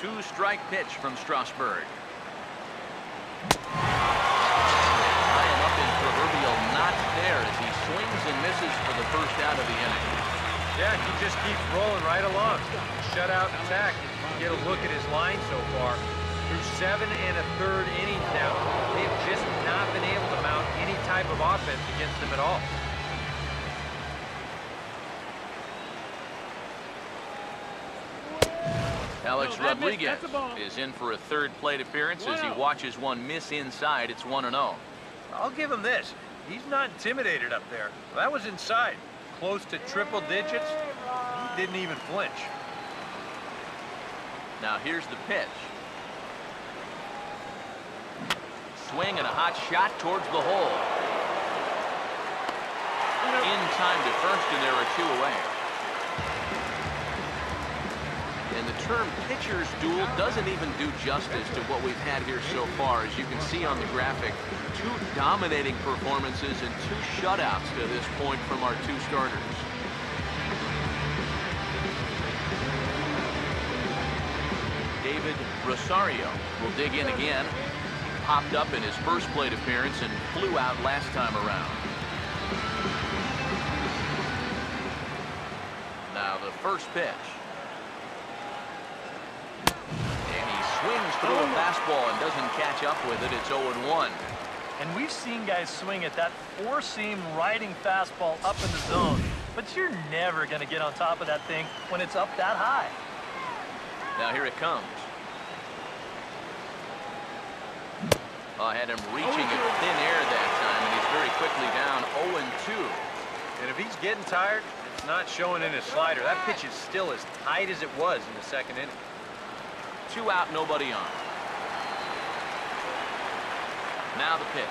Two-strike pitch from Strasburg. High and up in proverbial not there as he swings and misses for the first out of the inning. Yeah, he just keeps rolling right along. Shutout attack. Get a look at his line so far. Through 7 1/3 innings now, they've just not been able to mount any type of offense against him at all. Alex Rodriguez is in for a 3rd plate appearance as he watches one miss inside. It's 1-0. I'll give him this. He's not intimidated up there. That was inside. Close to triple digits. He didn't even flinch. Now here's the pitch. Swing and a hot shot towards the hole. In time to first, and there are 2 away. And the term pitcher's duel doesn't even do justice to what we've had here so far. As you can see on the graphic, 2 dominating performances and 2 shutouts to this point from our 2 starters. David Rosario will dig in again. Popped up in his first plate appearance and flew out last time around. Now the first pitch. And he swings through a fastball and doesn't catch up with it. It's 0-1. And we've seen guys swing at that 4-seam riding fastball up in the zone, but you're never going to get on top of that thing when it's up that high. Now here it comes. I had him reaching in thin air that time, and he's very quickly down 0-2. And if he's getting tired, it's not showing in his slider. That pitch is still as tight as it was in the 2nd inning. 2 out, nobody on. Now the pitch.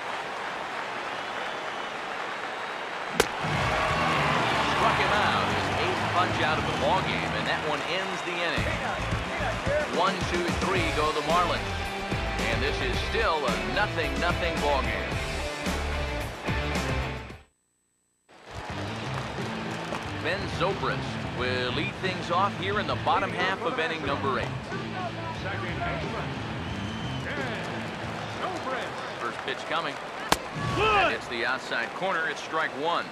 punch out of the ball game, and that one ends the inning. 1-2-3 go the Marlins. And this is still a 0-0 ball game. Ben Zobrist will lead things off here in the bottom half of inning number 8. Second baseman, Zobrist. First pitch coming. And it's the outside corner. It's strike one.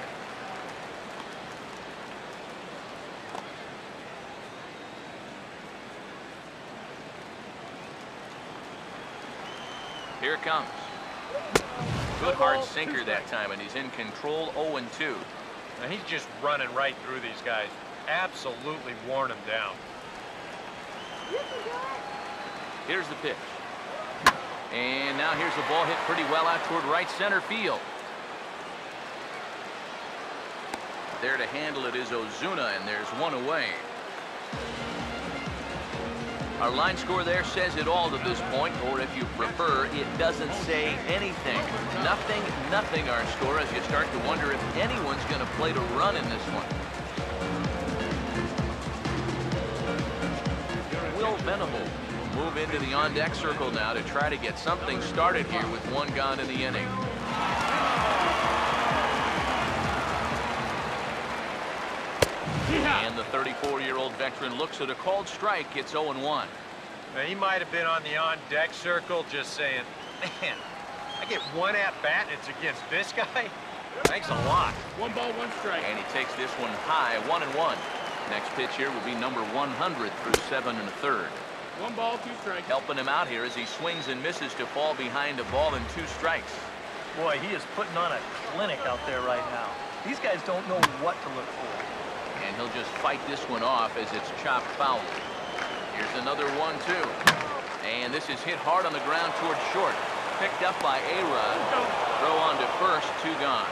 Here it comes. Good hard sinker that time, and he's in control. 0-2. And he's just running right through these guys. Absolutely worn them down. Here's the pitch. And now here's the ball hit pretty well out toward right center field. There to handle it is Ozuna, and there's one away. Our line score there says it all to this point, or if you prefer, it doesn't say anything. 0-0 our score, as you start to wonder if anyone's going to play to run in this one. Will Venable will move into the on-deck circle now to try to get something started here with one gone in the inning. And the 34-year-old veteran looks at a called strike. It's 0-1. Now, he might have been on the on-deck circle just saying, man, I get one at-bat and it's against this guy? Thanks a lot. 1 ball, 1 strike. And he takes this one high, 1-1. Next pitch here will be number 100 through 7 1/3. 1 ball, 2 strikes. Helping him out here as he swings and misses to fall behind a ball and 2 strikes. Boy, he is putting on a clinic out there right now. These guys don't know what to look for. And he'll just fight this one off as it's chopped foul. Here's another 1-2. And this is hit hard on the ground toward short. Picked up by A-Rod. Throw on to first, 2 gone.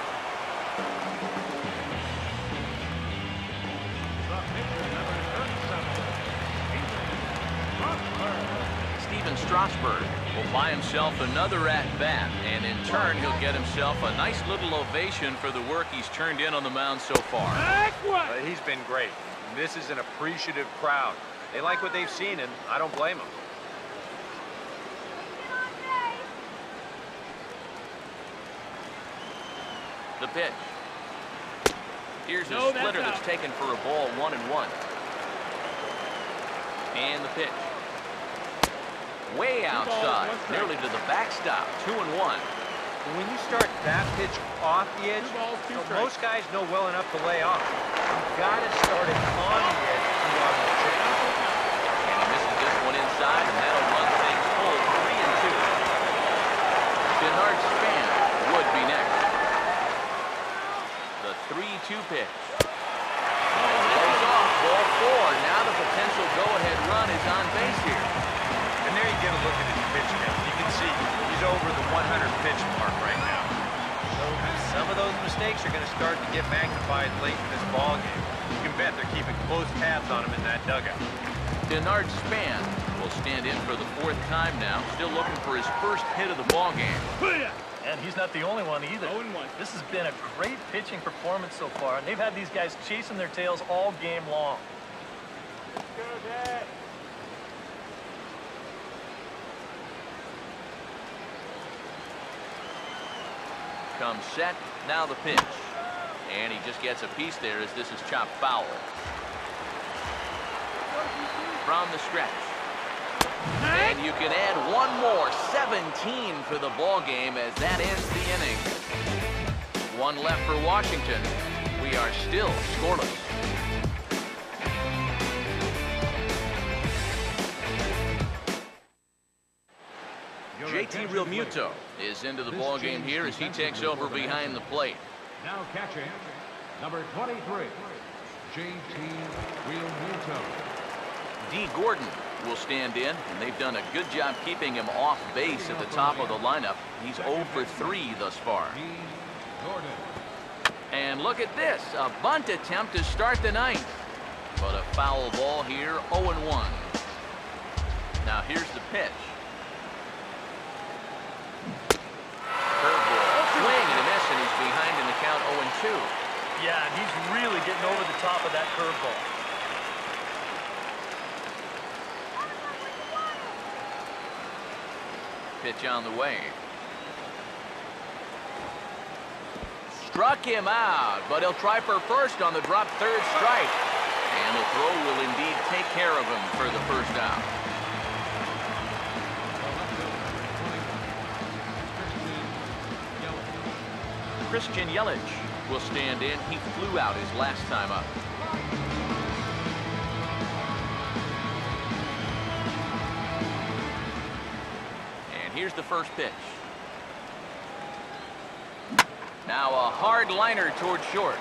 Steven Strasburg will buy himself another at-bat, and in turn he'll get himself a nice little ovation for the work he's turned in on the mound so far. He's been great. This is an appreciative crowd. They like what they've seen, and I don't blame them. The pitch. Here's a splitter that's taken for a ball, 1-1. And the pitch. Way outside, nearly to the backstop, 2-1. When you start that pitch off the edge, most guys know well enough to lay off. You've got to start it on the edge. And he misses this one inside, and that'll run things full, 3-2. Bernard Span would be next. The 3-2 pitch. Lays off, ball 4. Now the potential go-ahead run is on base here. And there you get a look at his pitch count. You can see he's over the 100 pitch mark right now. So some of those mistakes are going to start to get magnified late in this ball game. You can bet they're keeping close tabs on him in that dugout. Bernard Span will stand in for the 4th time now, still looking for his first hit of the ball game. And he's not the only one either. 0-1. This has been a great pitching performance so far, and they've had these guys chasing their tails all game long. Comes set, now the pitch. And he just gets a piece there as this is chopped foul. From the stretch. And you can add one more, 17 for the ball game as that ends the inning. 1 left for Washington. We are still scoreless. JT Realmuto is into the ball game here as he takes over behind the plate. Now catching, number 23, JT Realmuto. D. Gordon will stand in, and they've done a good job keeping him off base at the top of the lineup. He's 0 for 3 thus far. D. Gordon. And look at this, a bunt attempt to start the 9th. But a foul ball here, 0-1. Now here's the pitch. Curveball, swing and a miss, and he's behind in the count, 0-2. Yeah, and he's really getting over the top of that curveball. Pitch on the way. Struck him out, but he'll try for first on the drop third strike. And the throw will indeed take care of him for the first out. Christian Yelich will stand in. He flew out his last time up. And here's the first pitch. Now a hard liner toward short,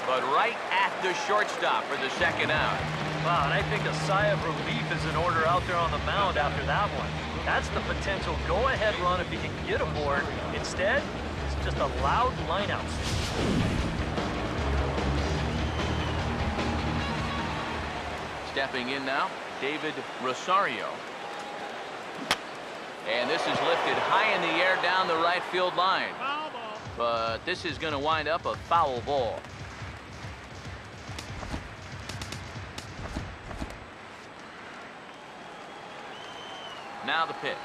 but right at the shortstop for the second out. Wow, and I think a sigh of relief is in order out there on the mound after that one. That's the potential go-ahead run if he can get aboard. Instead, it's just a loud lineout. Stepping in now, David Rosario. And this is lifted high in the air down the right field line. But this is going to wind up a foul ball. Now the pitch.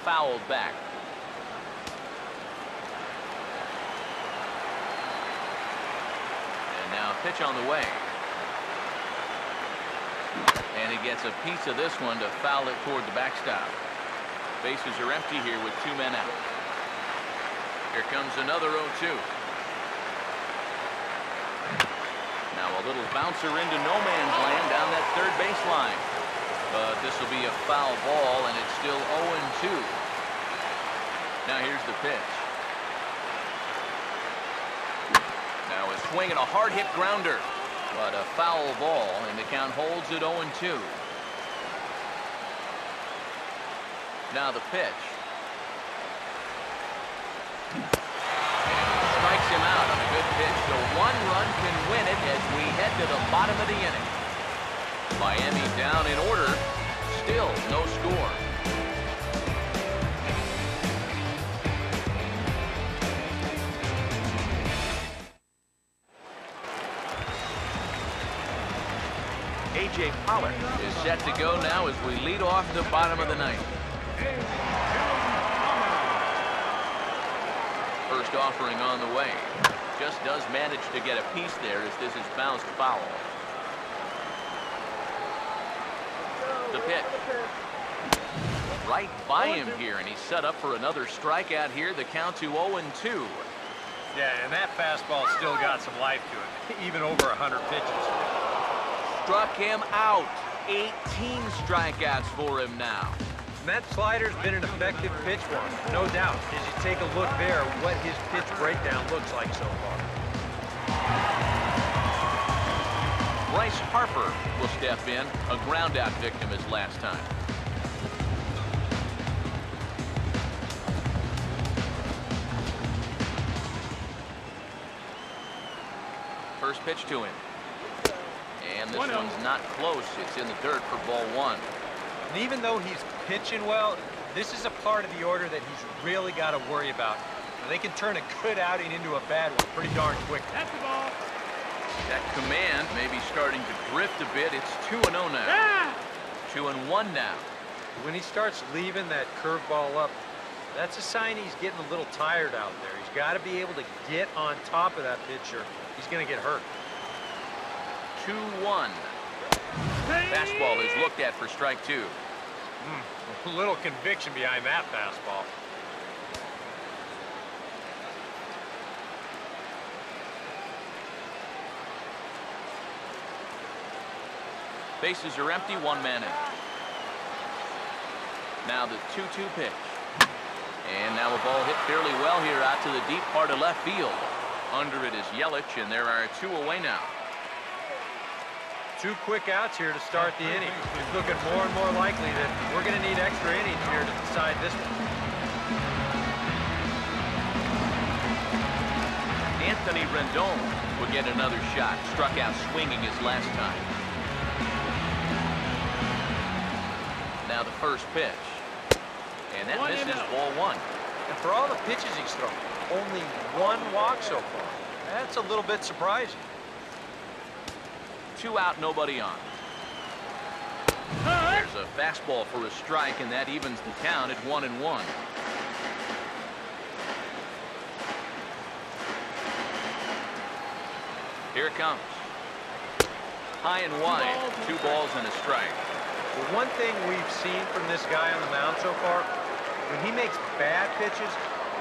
Fouled back. And now a pitch on the way. And he gets a piece of this one to foul it toward the backstop. Bases are empty here with 2 men out. Here comes another 0-2. Now a little bouncer into no man's land down that third baseline. But this will be a foul ball, and it's still 0-2. Now here's the pitch. Now a swing and a hard hit grounder. But a foul ball, and the count holds at 0-2. Now the pitch. And strikes him out on a good pitch. So 1 run can win it as we head to the bottom of the inning. Miami down in order. Still no score. A.J. Pollard is set to go now as we lead off the bottom of the ninth. First offering on the way. Just does manage to get a piece there as this is bounced foul. The pitch. Right by him here, and he's set up for another strikeout here. The count to 0-2. Yeah, and that fastball still got some life to it, even over 100 pitches. Struck him out. 18 strikeouts for him now. And that slider's been an effective pitch for him, no doubt. As you take a look there, what his pitch breakdown looks like so far. Bryce Harper will step in, a ground-out victim his last time. First pitch to him. And this one's not close. It's in the dirt for ball 1. And even though he's pitching well, this is a part of the order that he's really got to worry about. They can turn a good outing into a bad one pretty darn quick. That's the ball. That command may be starting to drift a bit. It's 2-0 now. 2-1 now. When he starts leaving that curveball up, that's a sign he's getting a little tired out there. He's got to be able to get on top of that pitcher. He's going to get hurt. 2-1. Fastball is looked at for strike 2. A little conviction behind that fastball. Bases are empty, 1 man in. Now the 2-2 pitch. And now a ball hit fairly well here out to the deep part of left field. Under it is Yelich, and there are 2 away now. 2 quick outs here to start the inning. It's looking more and more likely that we're going to need extra innings here to decide this one. Anthony Rendon will get another shot. Struck out swinging his last time. Now the first pitch. And that misses ball 1. And for all the pitches he's thrown, only one walk so far. That's a little bit surprising. 2 out, nobody on. There's a fastball for a strike, and that evens the count at 1-1. Here it comes. High and wide, 2 balls and a strike. The one thing we've seen from this guy on the mound so far, when he makes bad pitches,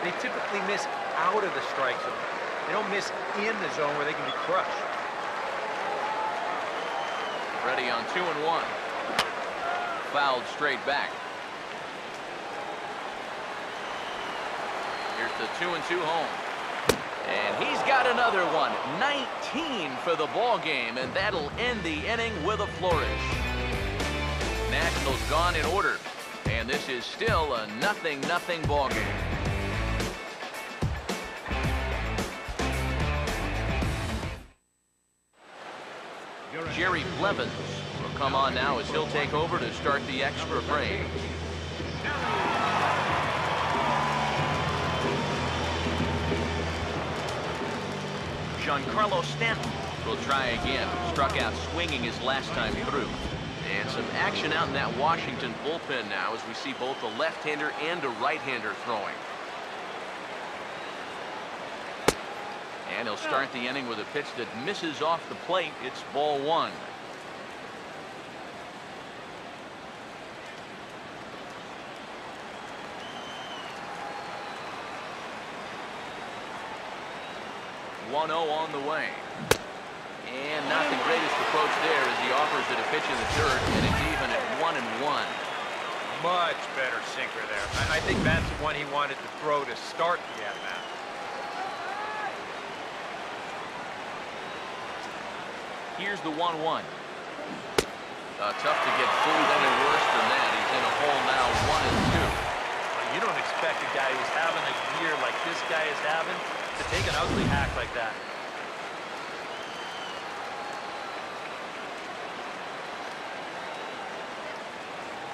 they typically miss out of the strike zone. They don't miss in the zone where they can be crushed. Ready on 2-1. Fouled straight back. Here's the 2-2 home. And he's got another one. 19 for the ball game, and that'll end the inning with a flourish. Nationals gone in order, and this is still a 0-0 ball game. Jerry Blevins will come on now as he'll take over to start the extra frame. Giancarlo Stanton will try again. Struck out swinging his last time through. And some action out in that Washington bullpen now as we see both a left-hander and a right-hander throwing. And he'll start the inning with a pitch that misses off the plate. It's ball 1. On the way. And not the greatest approach there as he offers it a pitch in the dirt, and it's even at 1-1. Much better sinker there. I think that's the one he wanted to throw to start the at-bat. Here's the 1-1. Tough to get fooled any worse than that. He's in a hole now, 1-2. You don't expect a guy who's having a year like this guy is having to take an ugly hack like that.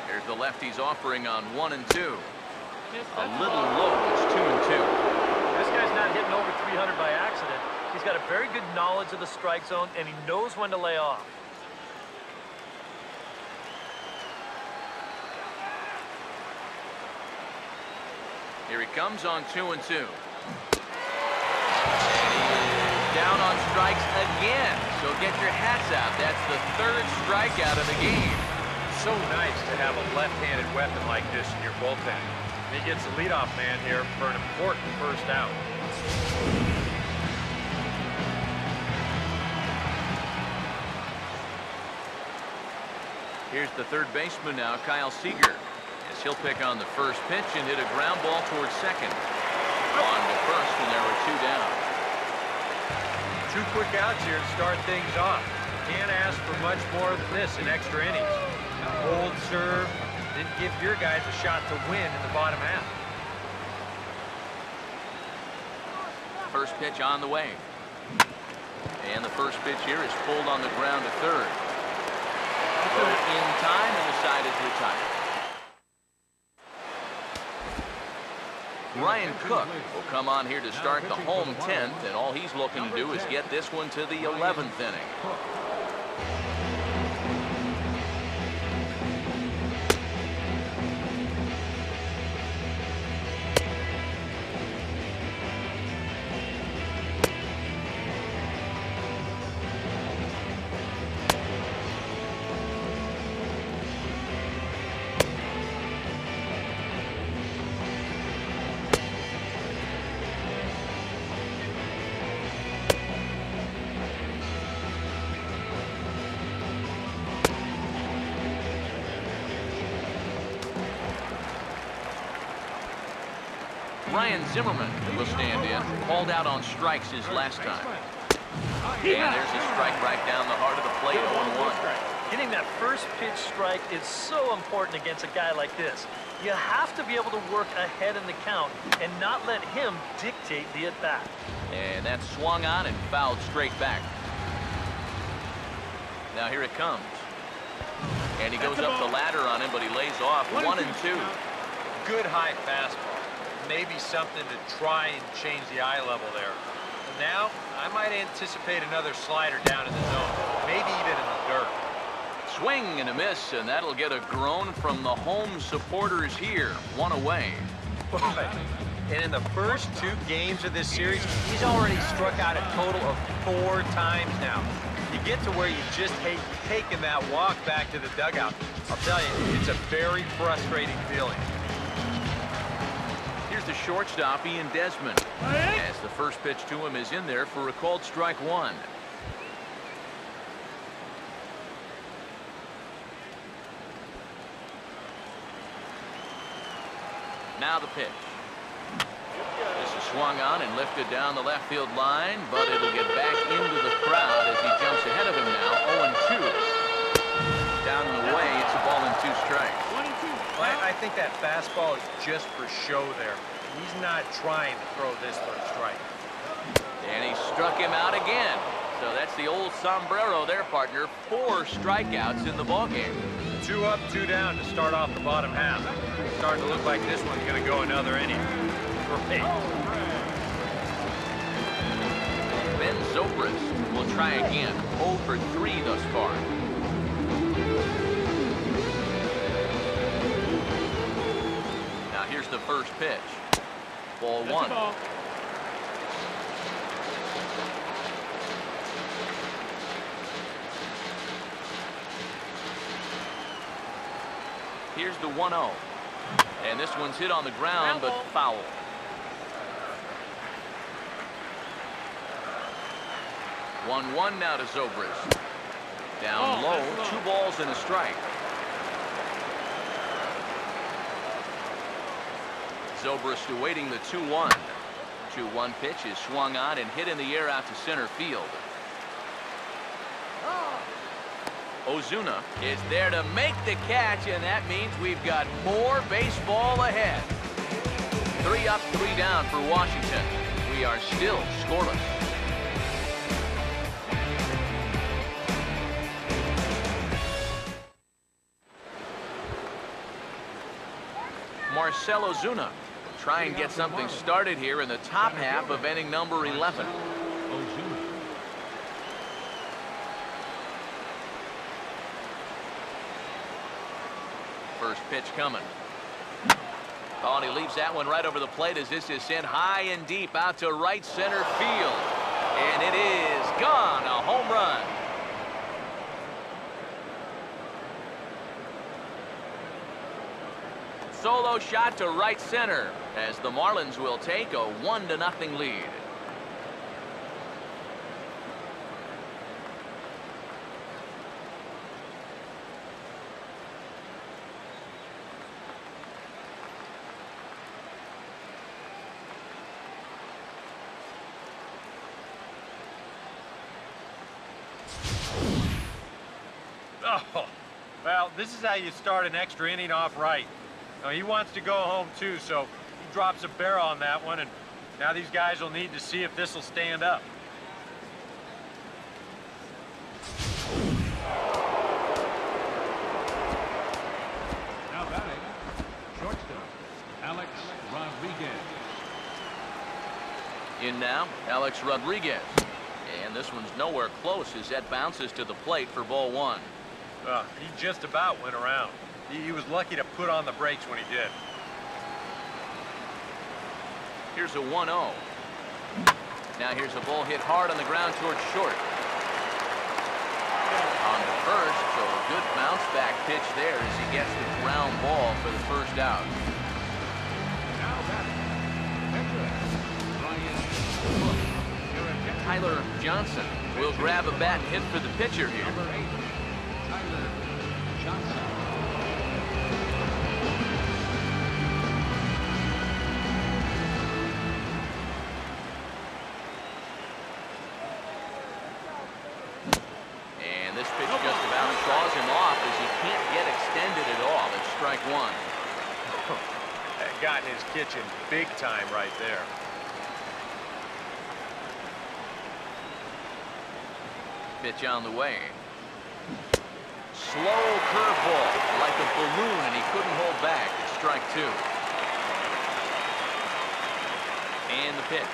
Here's the lefty's offering on 1-2. A little low. It's 2-2. This guy's not hitting over 300 by accident. He's got a very good knowledge of the strike zone, and he knows when to lay off. Here he comes on 2-2. Down on strikes again. So get your hats out. That's the 3rd strikeout of the game. So nice to have a left-handed weapon like this in your bullpen. He gets the leadoff man here for an important first out. Here's the third baseman now, Kyle Seager, as he'll pick on the first pitch and hit a ground ball towards second. On to first, and there were 2 down. 2 quick outs here to start things off. Can't ask for much more than this in extra innings. Hold serve, then give your guys a shot to win in the bottom half. First pitch on the way. And the first pitch here is pulled on the ground to third. Throw in time, and the side is retired. Ryan Cook will come on here to start the home 10th, and all he's looking to do is get this one to the 11th inning. Ryan Zimmerman will stand in. Called out on strikes his last time. And there's a strike right down the heart of the plate, 0-1. Getting that first pitch strike is so important against a guy like this. You have to be able to work ahead in the count and not let him dictate the at-bat. And that's swung on and fouled straight back. Now here it comes. And he goes up the ladder on him, but he lays off 1-2. Good high fastball. maybe something to try and change the eye level there. And now, I might anticipate another slider down in the zone, maybe even in the dirt. Swing and a miss, and that'll get a groan from the home supporters here. One away. And in the first 2 games of this series, he's already struck out a total of 4 times now. You get to where you just hate taking that walk back to the dugout. I'll tell you, it's a very frustrating feeling. Here's the shortstop, Ian Desmond. As the first pitch to him is in there for a called strike 1. Now the pitch. This is swung on and lifted down the left field line, but it'll get back into the crowd as he jumps ahead of him now. 0-2. Down and away, it's a ball and 2 strikes. Well, I think that fastball is just for show there. He's not trying to throw this for a strike. And he struck him out again. So that's the old sombrero there, partner. 4 strikeouts in the ballgame. 2 up, 2 down to start off the bottom half. Starting to look like this one's going to go another inning. Great. Ben Zobrist will try again. 0 for 3 thus far. Now here's the first pitch. Ball 1. Here's the 1-0. And this one's hit on the ground, but foul. One now to Zobrist. Down low, 2 balls and a strike. Zobrist awaiting the 2-1. 2-1 pitch is swung on and hit in the air out to center field. Ozuna is there to make the catch, and that means we've got more baseball ahead. 3 up, 3 down for Washington. We are still scoreless. Marcell Ozuna try and get something started here in the top half of inning number 11. First pitch coming. Oh, and he leaves that one right over the plate as this is sent high and deep out to right center field. And it is gone. A home run. Solo shot to right center as the Marlins will take a 1-0 lead. Oh, well, this is how you start an extra inning off right. Now, he wants to go home, too, so he drops a barrel on that one, and now these guys will need to see if this will stand up. Now batting, shortstop, Alex Rodriguez. In now, Alex Rodriguez. And this one's nowhere close as that bounces to the plate for ball 1. He just about went around. He was lucky to put on the brakes when he did. Here's a 1-0. Now here's a ball hit hard on the ground towards short. On the first, so a good bounce back pitch there as he gets the ground ball for the first out. Now batting, Ryan Tyler Johnson will grab a bat and hit for the pitcher here. number 8, Tyler Johnson. And this pitch just about saws him off as he can't get extended at all. It's strike 1. That got in his kitchen big time right there. Pitch on the way. Slow curveball like a balloon, and he couldn't hold back. It's strike 2. And the pitch.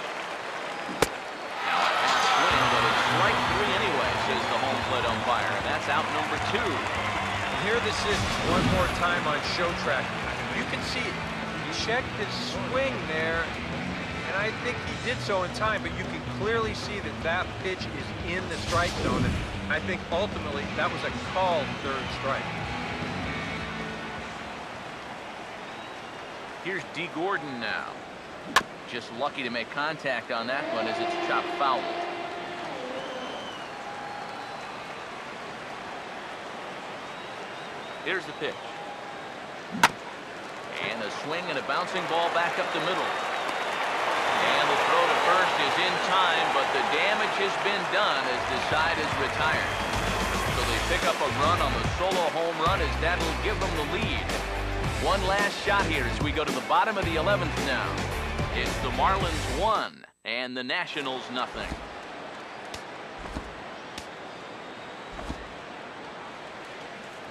Now a half swing, but it's strike 3 anyway, says the home plate umpire. And that's out number 2. Here this is one more time on show track. You can see it. He checked his swing there, and I think he did so in time, but you can clearly see that that pitch is in the strike zone, and I think ultimately that was a called third strike. Here's D. Gordon now. Just lucky to make contact on that one as it's chopped foul. Here's the pitch. And a swing and a bouncing ball back up the middle. And the throw to first is in time, but the damage has been done as the side is retired. So they pick up a run on the solo home run as that will give them the lead. One last shot here as we go to the bottom of the 11th now. It's the Marlins 1 and the Nationals nothing.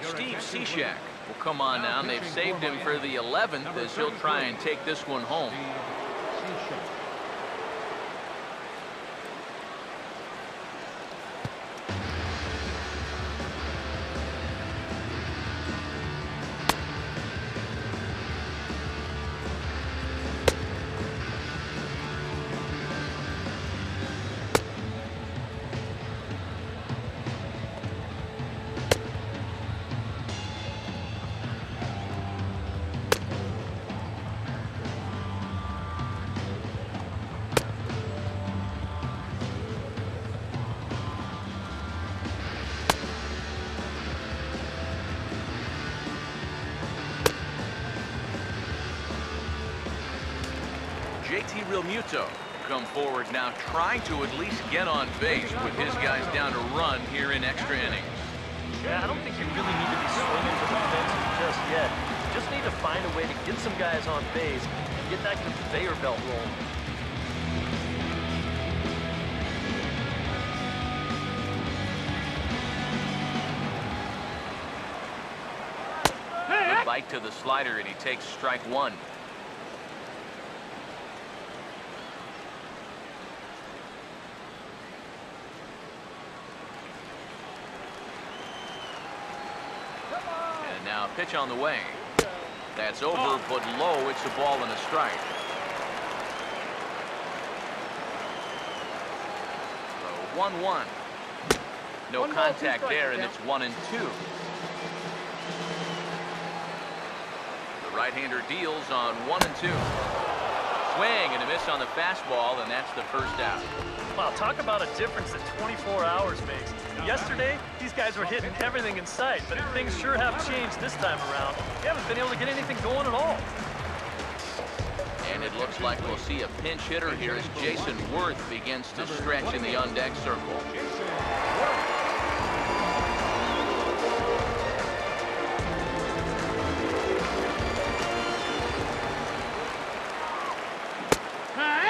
Steve Cishek will come on now, and they've saved him for the 11th as he'll try and take this one home. JT Realmuto come forward now, trying to at least get on base with his guys down to run here in extra innings. Yeah, I don't think you really need to be swinging for the fences just yet. You just need to find a way to get some guys on base and get that conveyor belt rolling. Good bite to the slider, and he takes strike 1. And now pitch on the way. That's over, but low. It's a ball and a strike. So 1-1. No contact there, and it's 1-2. The right-hander deals on 1-2. Swing and a miss on the fastball, and that's the first out. Wow, talk about a difference that 24 hours makes. Yesterday, these guys were hitting everything in sight, but things sure have changed this time around. They haven't been able to get anything going at all. And it looks like we'll see a pinch hitter here as Jason Worth begins to stretch in the on-deck circle.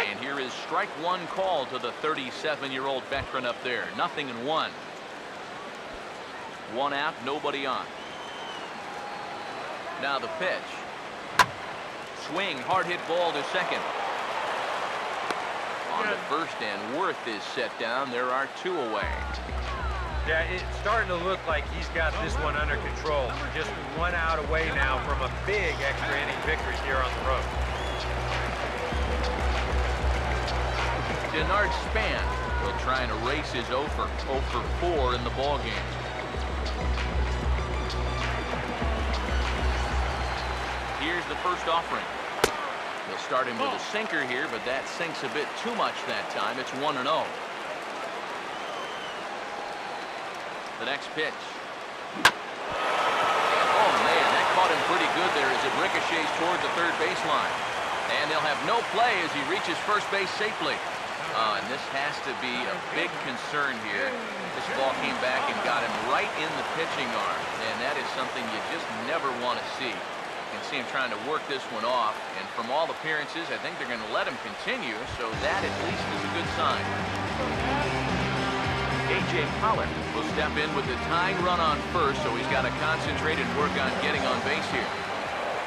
And here is strike 1 call to the 37-year-old veteran up there. 0-1. 1 out, nobody on. Now the pitch. Swing, hard hit ball to second. On the first, and Worth is set down. There are 2 away. Yeah, it's starting to look like he's got this one under control. Just 1 out away now from a big extra inning victory here on the road. Denard Span will try and erase his 0 for 4 in the ballgame. Here's the first offering. They'll start him with a sinker here, but that sinks a bit too much that time. It's 1-0. The next pitch. Oh, man, that caught him pretty good there as it ricochets toward the third baseline. And they'll have no play as he reaches first base safely. And this has to be a big concern here. This ball came back and got him right in the pitching arm. And that is something you just never want to see. You can see him trying to work this one off. And from all appearances, I think they're going to let him continue. So that at least is a good sign. A.J. Pollock will step in with the tying run on first, so he's got to concentrate and work on getting on base here.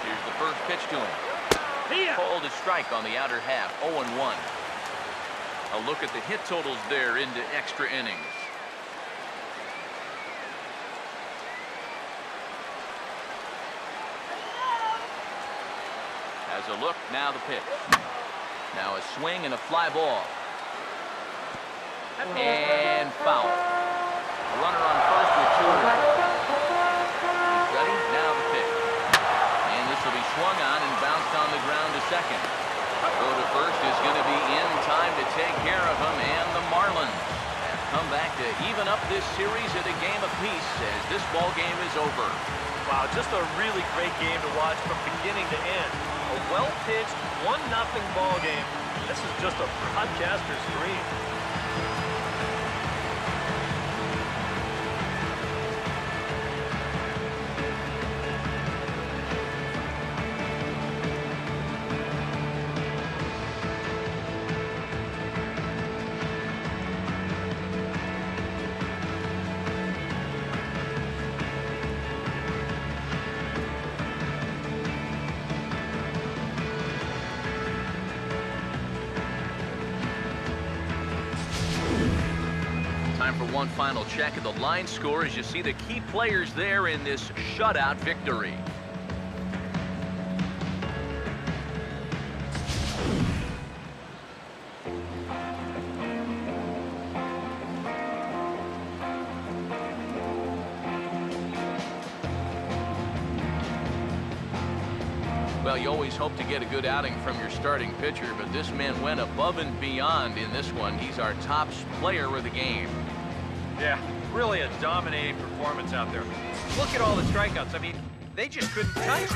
Here's the first pitch to him. Called a strike on the outer half, 0-1. A look at the hit totals there into extra innings. As a look, now the pitch. Now a swing and a fly ball. And foul. A runner on first with 2 away. He's ready, now the pitch. And this will be swung on and bounced on the ground to second. Go to first is going to be in time to take care of him, and the Marlins have come back to even up this series at a game apiece as this ball game is over. Wow, just a really great game to watch from beginning to end. A well-pitched 1-0 ball game. This is just a broadcaster's dream. Time for one final check of the line score as you see the key players there in this shutout victory. Well, you always hope to get a good outing from your starting pitcher, but this man went above and beyond in this one. He's our top player of the game. Yeah, really a dominating performance out there. Look at all the strikeouts. I mean, they just couldn't touch it.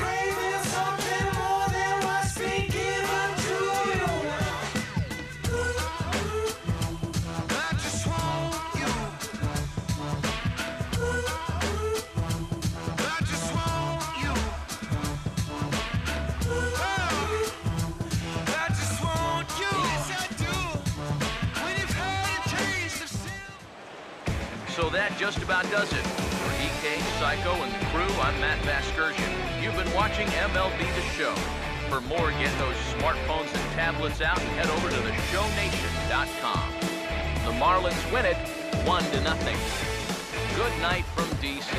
So that just about does it. For EK, Psycho, and the crew, I'm Matt Vasgersian. You've been watching MLB The Show. For more, get those smartphones and tablets out and head over to theshownation.com. The Marlins win it 1-0. Good night from D.C.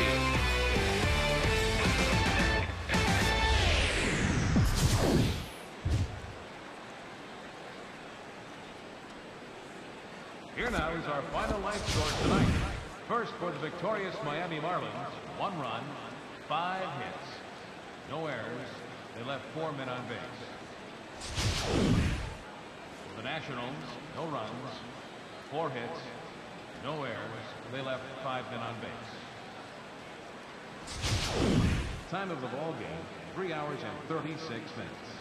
Here now is our final line score tonight. First for the victorious Miami Marlins, 1 run, 5 hits. No errors. They left 4 men on base. For the Nationals, no runs, 4 hits, no errors. They left 5 men on base. Time of the ball game, 3 hours and 36 minutes.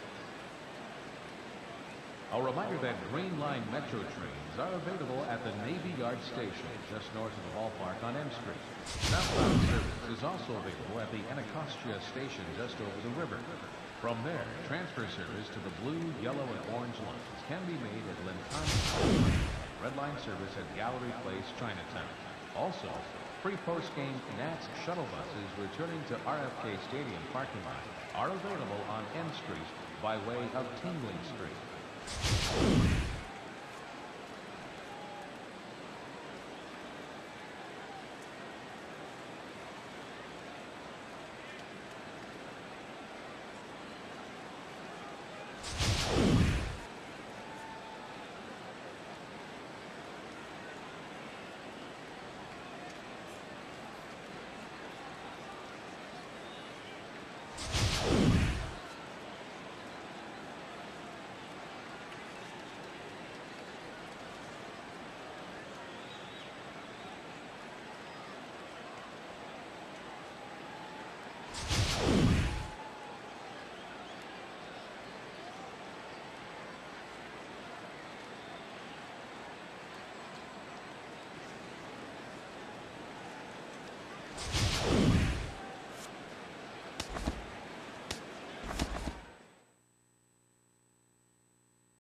A reminder that Green Line Metro trains are available at the Navy Yard Station just north of the ballpark on M Street. Southbound service is also available at the Anacostia Station just over the river. From there, transfer service to the blue, yellow, and orange lines can be made at Lincoln. Red Line service at Gallery Place, Chinatown. Also, free post-game Nats shuttle buses returning to RFK Stadium parking lot are available on M Street by way of Tingling Street.